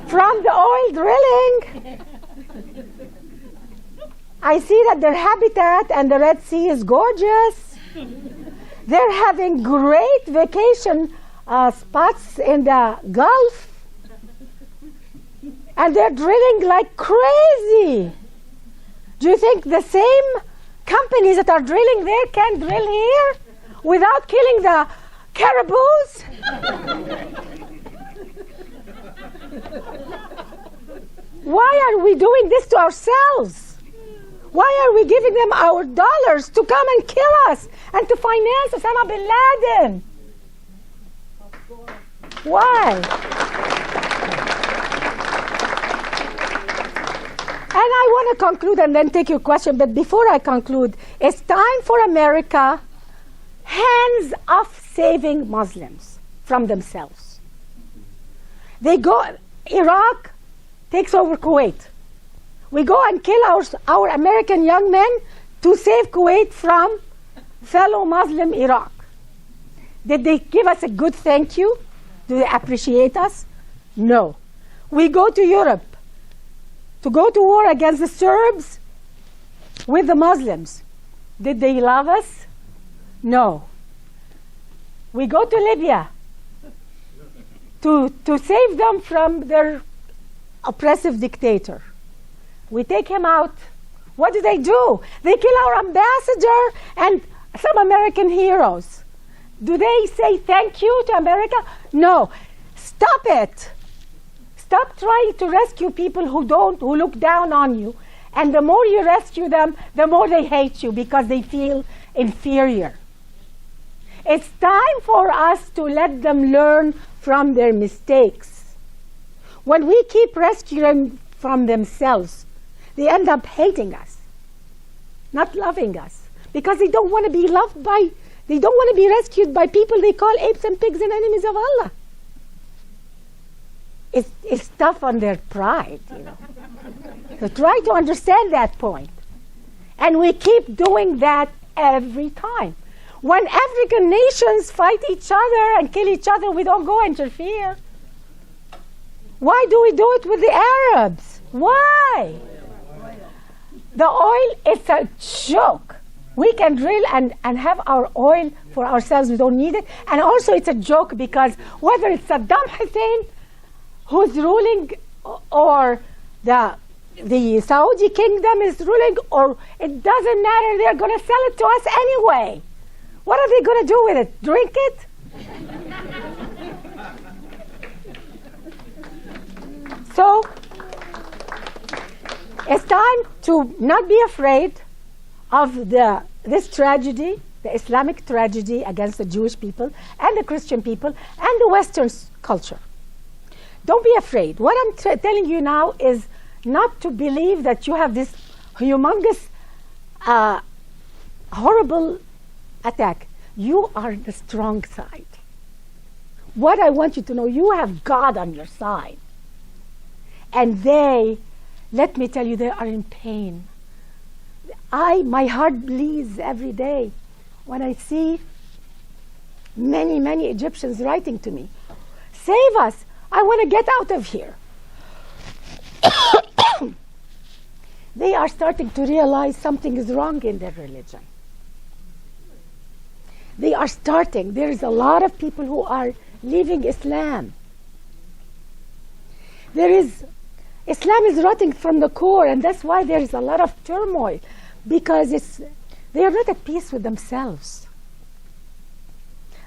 from the oil drilling. I see that their habitat and the Red Sea is gorgeous. They're having great vacation spots in the Gulf. And they're drilling like crazy. Do you think the same companies that are drilling there can drill here without killing the caribous? Why are we doing this to ourselves? Why are we giving them our dollars to come and kill us and to finance Osama bin Laden? Why? And I want to conclude and then take your question, but before I conclude, it's time for America hands off saving Muslims from themselves. They go, Iraq takes over Kuwait. We go and kill our American young men to save Kuwait from fellow Muslim Iraq. Did they give us a good thank you? Do they appreciate us? No. We go to Europe to go to war against the Serbs with the Muslims. Did they love us? No. We go to Libya to save them from their oppressive dictator. We take him out. What do? They kill our ambassador and some American heroes. Do they say thank you to America? No. Stop it. Stop trying to rescue people who look down on you. And the more you rescue them, the more they hate you because they feel inferior. It's time for us to let them learn from their mistakes. When we keep rescuing from themselves. They end up hating us, not loving us, because they don't want to be loved by, they don't want to be rescued by people they call apes and pigs and enemies of Allah. It's tough on their pride, you know. So try to understand that point. And we keep doing that every time. When African nations fight each other and kill each other, we don't go interfere. Why do we do it with the Arabs? Why? The oil is a joke. We can drill and have our oil for ourselves. We don't need it. And also it's a joke because whether it's Saddam Hussein who's ruling or the Saudi kingdom is ruling, or it doesn't matter, they're going to sell it to us anyway. What are they going to do with it? Drink it? So, it's time to not be afraid of this tragedy, the Islamic tragedy against the Jewish people and the Christian people and the Western culture. Don't be afraid. What I'm telling you now is not to believe that you have this humongous, horrible attack. You are the strong side. What I want you to know, you have God on your side. And they, let me tell you, they are in pain. My heart bleeds every day when I see many, many Egyptians writing to me, save us, I want to get out of here. They are starting to realize something is wrong in their religion. They are starting. There is a lot of people who are leaving Islam. Islam is rotting from the core, and that's why there is a lot of turmoil, because they are not at peace with themselves.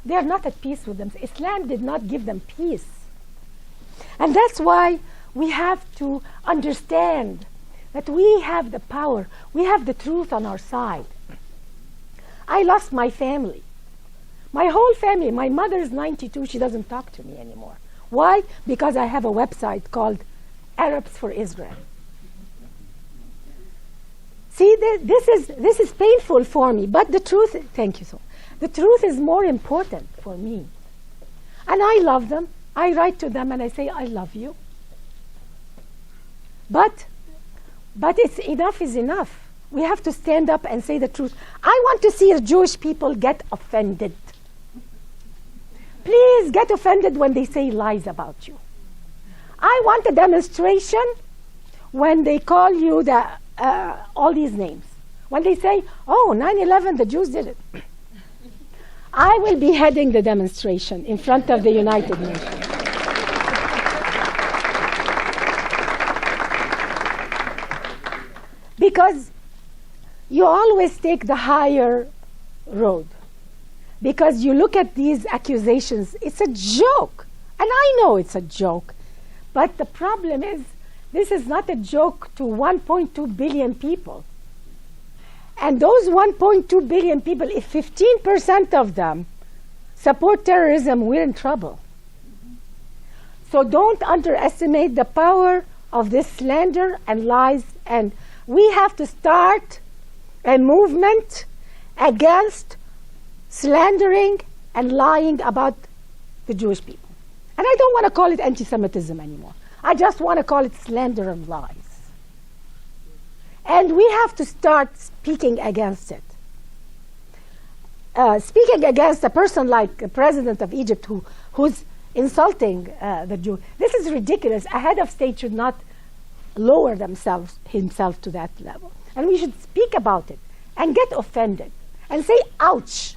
They are not at peace with themselves. Islam did not give them peace. And that's why we have to understand that we have the power. We have the truth on our side. I lost my family. My whole family. My mother is 92. She doesn't talk to me anymore. Why? Because I have a website called Arabs for Israel. See, this is painful for me, but the truth, thank you so much. The truth is more important for me. And I love them. I write to them and I say, I love you. But it's enough is enough. We have to stand up and say the truth. I want to see the Jewish people get offended. Please get offended when they say lies about you. I want a demonstration when they call you all these names. When they say, oh, 9/11, the Jews did it. I will be heading the demonstration in front of the United Nations. Because you always take the higher road. Because you look at these accusations, it's a joke. And I know it's a joke. But the problem is, this is not a joke to 1.2 billion people. And those 1.2 billion people, if 15% of them support terrorism, we're in trouble. So don't underestimate the power of this slander and lies. And we have to start a movement against slandering and lying about the Jewish people. And I don't want to call it anti-Semitism anymore. I just want to call it slander and lies. And we have to start speaking against it. Speaking against a person like the president of Egypt who's insulting the Jew. This is ridiculous. A head of state should not lower himself to that level. And we should speak about it and get offended and say, ouch.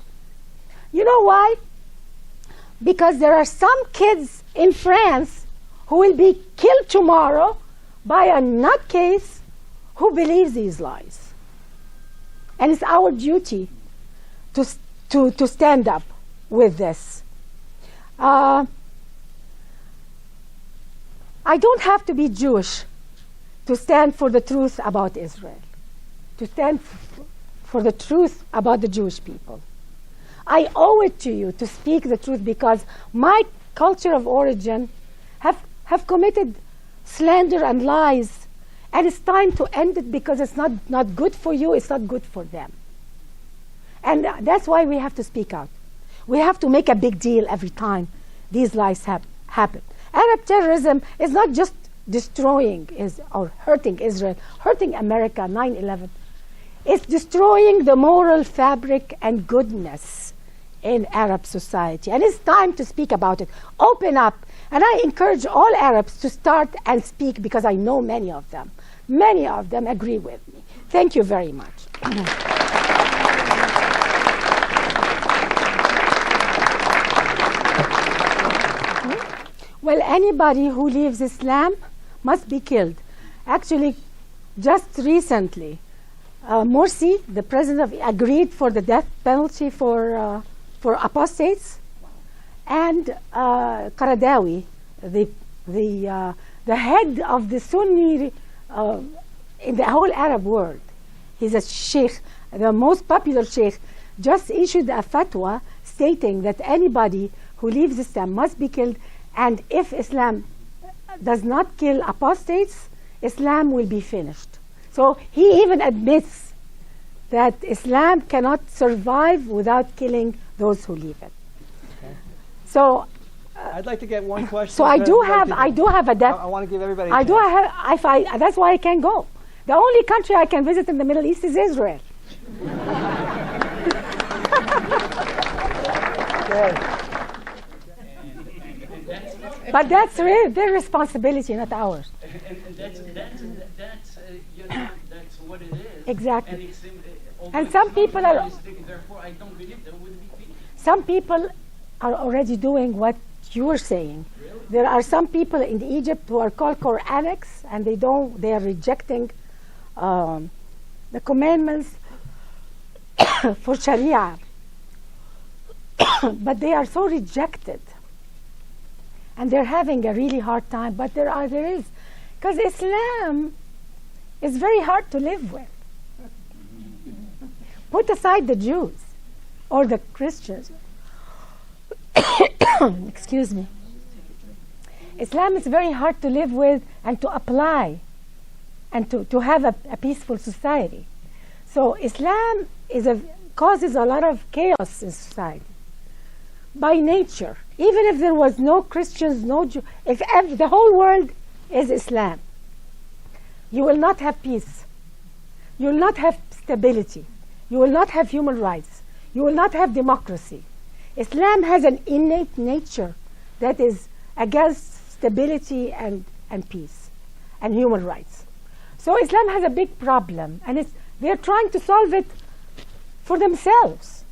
You know why? Because there are some kids in France who will be killed tomorrow by a nutcase who believes these lies. And it's our duty to stand up with this. I don't have to be Jewish to stand for the truth about Israel, to stand for the truth about the Jewish people. I owe it to you to speak the truth because my culture of origin have committed slander and lies And it's time to end it because it's not good for you, it's not good for them. And that's why we have to speak out. We have to make a big deal every time these lies happen. Arab terrorism is not just destroying or hurting Israel, hurting America, 9/11. It's destroying the moral fabric and goodness in Arab society. And it's time to speak about it. Open up. And I encourage all Arabs to start and speak because I know many of them. Many of them agree with me. Thank you very much. Well, anybody who leaves Islam must be killed. Actually, just recently, Morsi, the president, agreed for the death penalty for apostates, and Qaradawi, the head of the Sunni in the whole Arab world. He's a sheikh, the most popular sheikh, just issued a fatwa stating that anybody who leaves Islam must be killed, and if Islam does not kill apostates, Islam will be finished. So he even admits that Islam cannot survive without killing those who leave it. Okay. So I'd like to get one question. so I do have a death. I want to give everybody. I do have. That's why I can go. The only country I can visit in the Middle East is Israel. But that's their responsibility, not ours. And that's you know, that's what it is. Exactly. And, And some people are. Therefore, I don't believe there would be peace. Some people are already doing what you were saying. Really? There are some people in Egypt who are called Quranics, and they are rejecting the commandments for Sharia. But they are so rejected, and they're having a really hard time. But there is, because Islam is very hard to live with. Put aside the Jews or the Christians. Excuse me. Islam is very hard to live with and to apply and to have a peaceful society. So Islam causes a lot of chaos in society by nature. Even if there was no Christians, no Jews, if the whole world is Islam, you will not have peace. You will not have stability. You will not have human rights. You will not have democracy. Islam has an innate nature that is against stability and peace and human rights. So Islam has a big problem, and they're trying to solve it for themselves.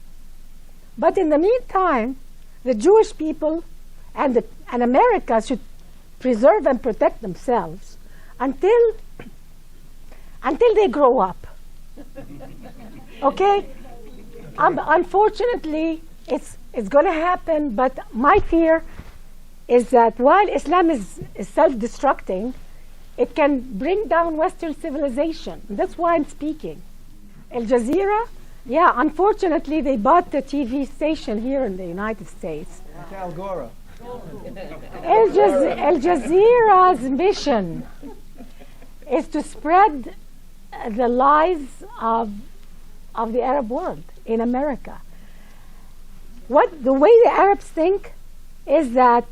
But in the meantime, the Jewish people and America should preserve and protect themselves until they grow up. Okay? Unfortunately, it's going to happen, but my fear is that while Islam is self-destructing, it can bring down Western civilization. That's why I'm speaking. Al Jazeera, yeah, unfortunately, they bought the TV station here in the United States. Al Gore. Al Jazeera's mission is to spread the lies of the Arab world in America. The way the Arabs think is that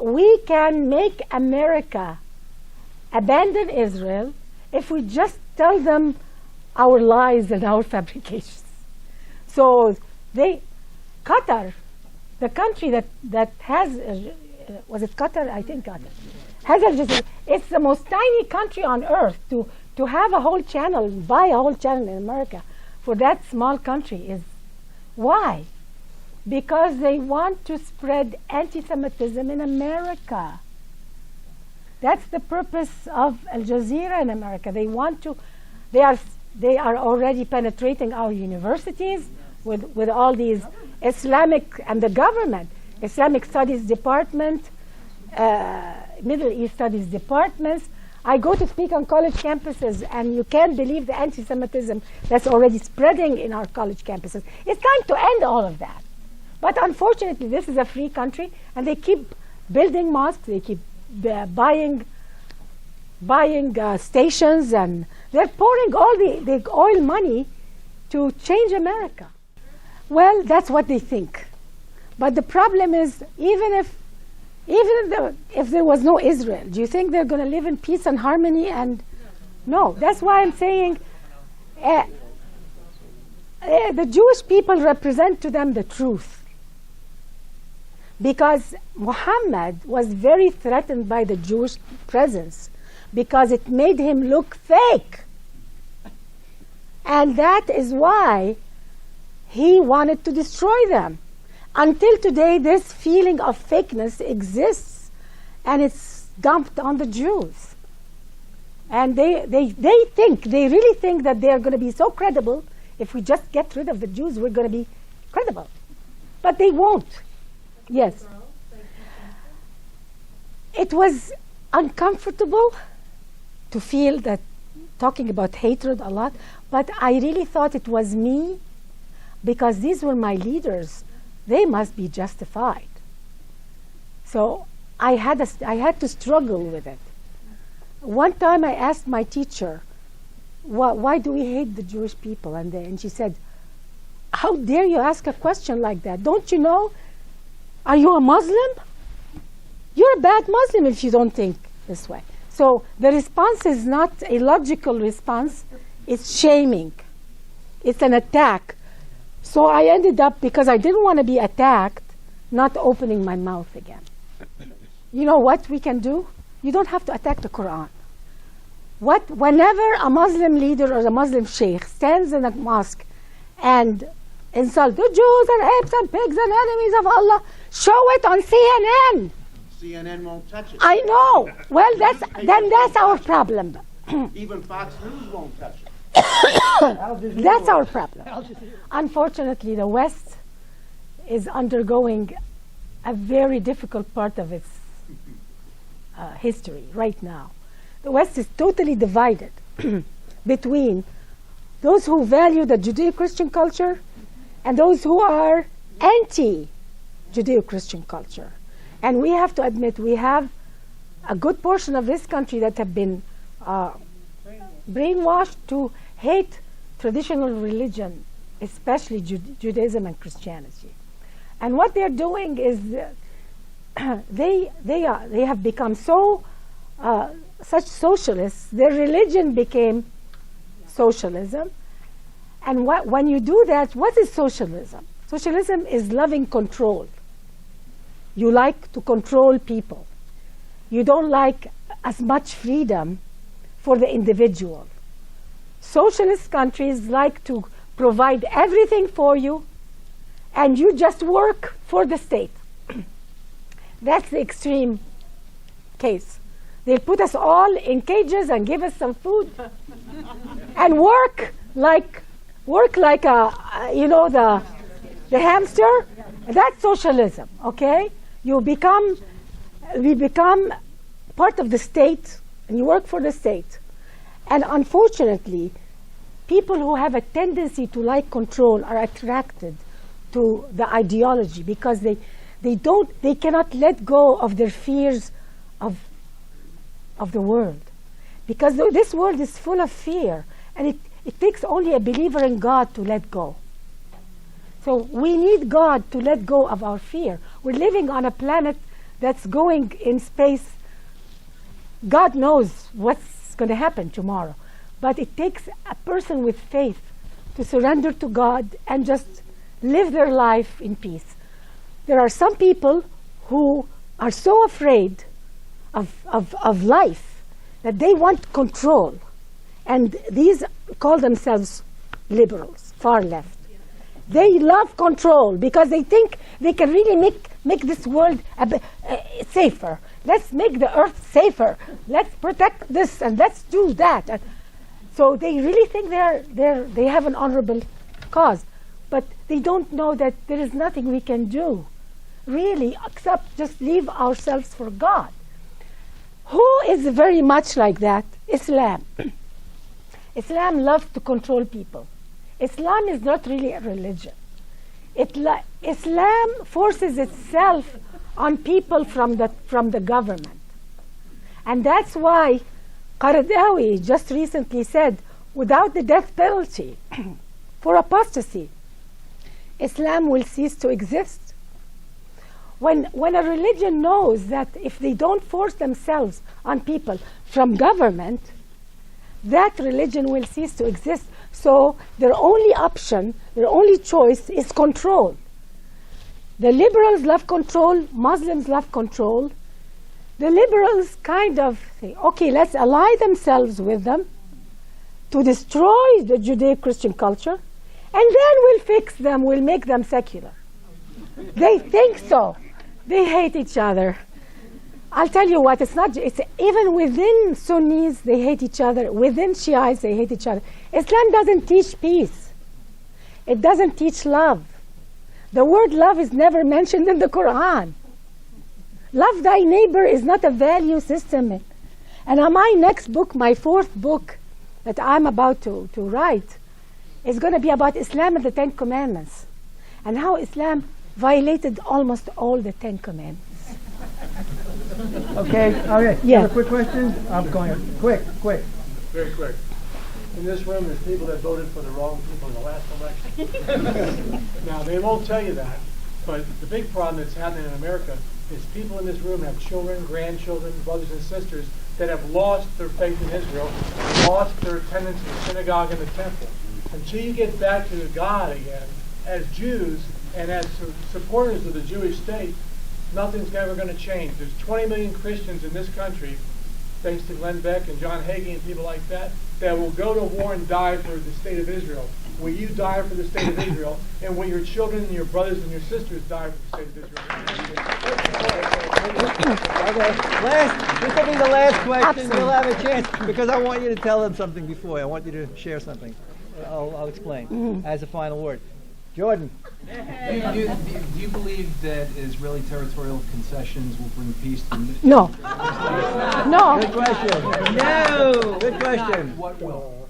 we can make America abandon Israel if we just tell them our lies and our fabrications. So Qatar, the country that has, was it Qatar? I think Qatar. Has Al Jazeera. It's the most tiny country on earth. To have a whole channel, buy a whole channel in America for that small country is why? Because they want to spread anti-Semitism in America. That's the purpose of Al Jazeera in America. They are already penetrating our universities with all these Islamic, and the government, Islamic Studies Department, Middle East Studies Departments. I go to speak on college campuses, and you can't believe the anti-Semitism that's already spreading in our college campuses. It's time to end all of that. But unfortunately, this is a free country, and they keep building mosques, they keep buying buying stations, and they're pouring all the oil money to change America. Well, that's what they think. But the problem is, even if there was no Israel, do you think they're going to live in peace and harmony? And no, that's why I'm saying the Jewish people represent to them the truth. Because Muhammad was very threatened by the Jewish presence, because it made him look fake. And that is why he wanted to destroy them. Until today, this feeling of fakeness exists, and it's dumped on the Jews. And they really think that they are going to be so credible. If we just get rid of the Jews, we're going to be credible. But they won't. Yes. It was uncomfortable to feel that, talking about hatred a lot, but I really thought it was me, because these were my leaders. They must be justified. So I had to struggle with it. One time I asked my teacher, why do we hate the Jewish people? And she said, how dare you ask a question like that? Don't you know? Are you a Muslim? You're a bad Muslim if you don't think this way. So the response is not a logical response. It's shaming. It's an attack. So I ended up, because I didn't want to be attacked, not opening my mouth again. You know what we can do? You don't have to attack the Quran. Whenever a Muslim leader or a Muslim sheikh stands in a mosque and insults the Jews and apes and pigs and enemies of Allah, show it on CNN. CNN won't touch it. I know. Well, that's our problem. Even Fox News won't touch it. That's our problem. Unfortunately, the West is undergoing a very difficult part of its history right now. The West is totally divided between those who value the Judeo-Christian culture and those who are anti-Judeo-Christian culture. And we have to admit, we have a good portion of this country that have been brainwashed to hate traditional religion, especially Judaism and Christianity. And what they're doing is they have become such socialists. Their religion became socialism. And when you do that, what is socialism? Socialism is loving control. You like to control people. You don't like as much freedom for the individual. Socialist countries like to provide everything for you, and you just work for the state. That's the extreme case. They'll put us all in cages and give us some food and work like the hamster. That's socialism, okay? We become part of the state, and you work for the state. And unfortunately, people who have a tendency to like control are attracted to the ideology, because they cannot let go of their fears of the world. Because this world is full of fear, and it takes only a believer in God to let go. So we need God to let go of our fear. We're living on a planet that's going in space. God knows what's going to happen tomorrow. But it takes a person with faith to surrender to God and just live their life in peace. There are some people who are so afraid of life that they want control. And these call themselves liberals, far left. They love control because they think they can really make this world safer. Let's make the earth safer. Let's protect this and let's do that. And so they really think they have an honorable cause. But they don't know that there is nothing we can do, really, except just leave ourselves for God. Who is very much like that? Islam. Islam loves to control people. Islam is not really a religion. Islam forces itself on people from the government. And that's why Qaradawi just recently said, without the death penalty for apostasy, Islam will cease to exist. When a religion knows that if they don't force themselves on people from government, that religion will cease to exist. So their only option, their only choice is control. The liberals love control, Muslims love control. The liberals kind of say, okay, let's ally themselves with them to destroy the Judeo-Christian culture, and then we'll fix them, we'll make them secular. They think so. They hate each other. I'll tell you what, it's even within Sunnis, they hate each other. Within Shiites, they hate each other. Islam doesn't teach peace. It doesn't teach love. The word love is never mentioned in the Quran. Love thy neighbor is not a value system. And on my next book, my 4th book that I'm about to write, is going to be about Islam and the 10 Commandments, and how Islam violated almost all the 10 Commandments. Okay, all right. Yeah. Have a quick question? I'm going quick. Very quick. In this room, there's people that voted for the wrong people in the last election. Now, they won't tell you that, but the big problem that's happening in America is people in this room have children, grandchildren, brothers and sisters that have lost their faith in Israel, lost their attendance in the synagogue and the temple. Until you get back to God again, as Jews and as supporters of the Jewish state, nothing's ever going to change. There's 20 million Christians in this country, thanks to Glenn Beck and John Hagee and people like that will go to war and die for the state of Israel. Will you die for the state of Israel? And will your children and your brothers and your sisters die for the state of Israel? Okay, this will be the last question. You'll have a chance, because I want you to tell them something before. I want you to share something. I'll explain as a final word. Jordan. Do you believe that Israeli territorial concessions will bring peace to the No. No. Good question. No. Good question. What will?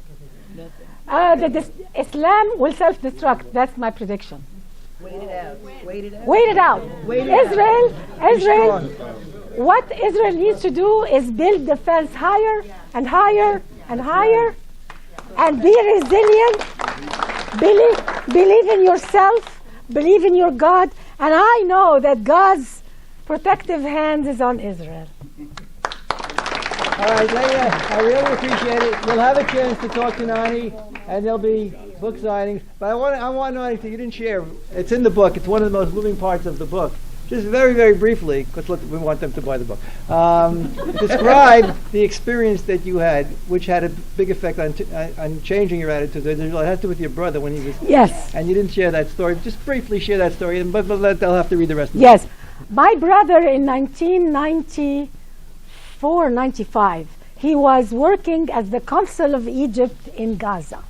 Islam will self-destruct. That's my prediction. Wait it out. Wait it out. Wait it out. Israel, what Israel needs to do is build the fence higher and higher and higher, and be resilient. Believe in yourself. Believe in your God. And I know that God's protective hand is on Israel. All right, Leah, I really appreciate it. We'll have a chance to talk to Nonie, and there'll be book signings. But I want Nonie to, you didn't share. It's in the book. It's one of the most moving parts of the book. Just very, very briefly, because look, we want them to buy the book. Describe the experience that you had, which had a big effect on changing your attitude. It has to do with your brother when he was... Yes. And you didn't share that story. Just briefly share that story, but they'll have to read the rest of it. Yes. My brother in 1994, 95, he was working as the consul of Egypt in Gaza.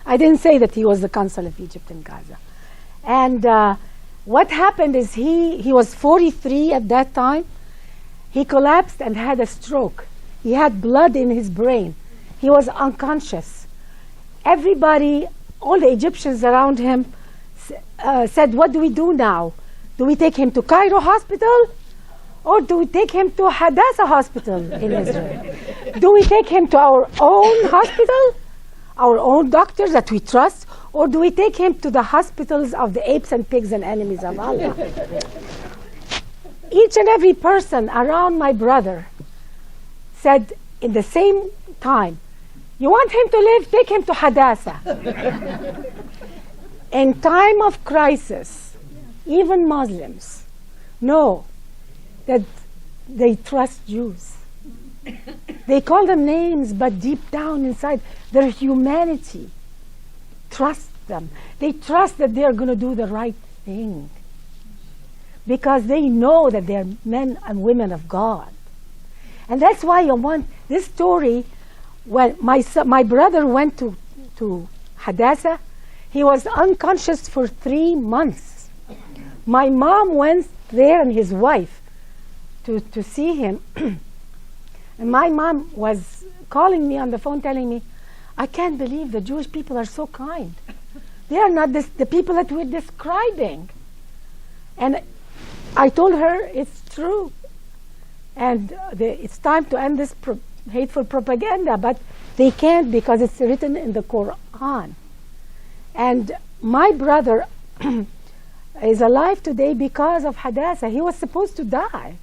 I didn't say that he was the consul of Egypt in Gaza. And what happened is he was 43 at that time. He collapsed and had a stroke. He had blood in his brain. He was unconscious. Everybody, all the Egyptians around him said, what do we do now? Do we take him to Cairo Hospital? Or do we take him to Hadassah Hospital in Israel? Do we take him to our own hospital? Our own doctors that we trust? Or do we take him to the hospitals of the apes and pigs and enemies of Allah? Each and every person around my brother said in the same time, you want him to live? Take him to Hadassah. In time of crisis, even Muslims know that they trust Jews. They call them names, but deep down inside, their humanity trust them. They trust that they are going to do the right thing because they know that they are men and women of God. And that's why I want this story. When my brother went to Hadassah, he was unconscious for 3 months. My mom went there and his wife to see him. And my mom was calling me on the phone telling me, I can't believe the Jewish people are so kind. They are not the people that we're describing. And I told her it's true. And it's time to end this hateful propaganda, but they can't because it's written in the Quran. And my brother is alive today because of Hadassah. He was supposed to die,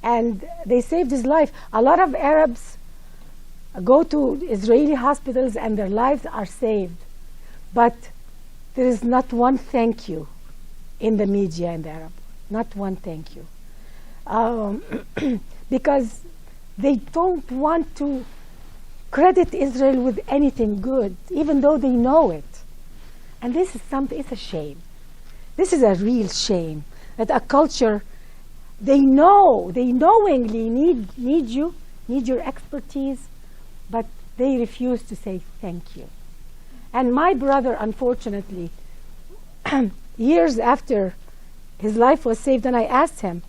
and they saved his life. A lot of Arabs go to Israeli hospitals and their lives are saved, but there is not one thank you in the media in the Arab. Not one thank you. Because they don't want to credit Israel with anything good, even though they know it. And this is something, it's a shame. This is a real shame that a culture, they knowingly need your expertise, but they refuse to say thank you. And my brother, unfortunately, years after his life was saved, and I asked him,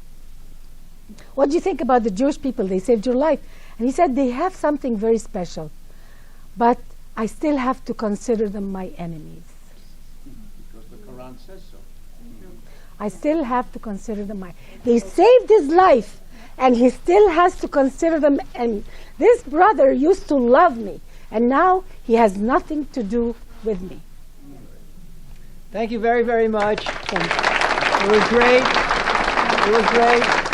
what do you think about the Jewish people? They saved your life. And he said, they have something very special, but I still have to consider them my enemies. Because the Quran says so. I still have to consider them my... They saved his life, and he still has to consider them. And this brother used to love me, and now he has nothing to do with me. Thank you very, very much. Thank you. It was great. It was great.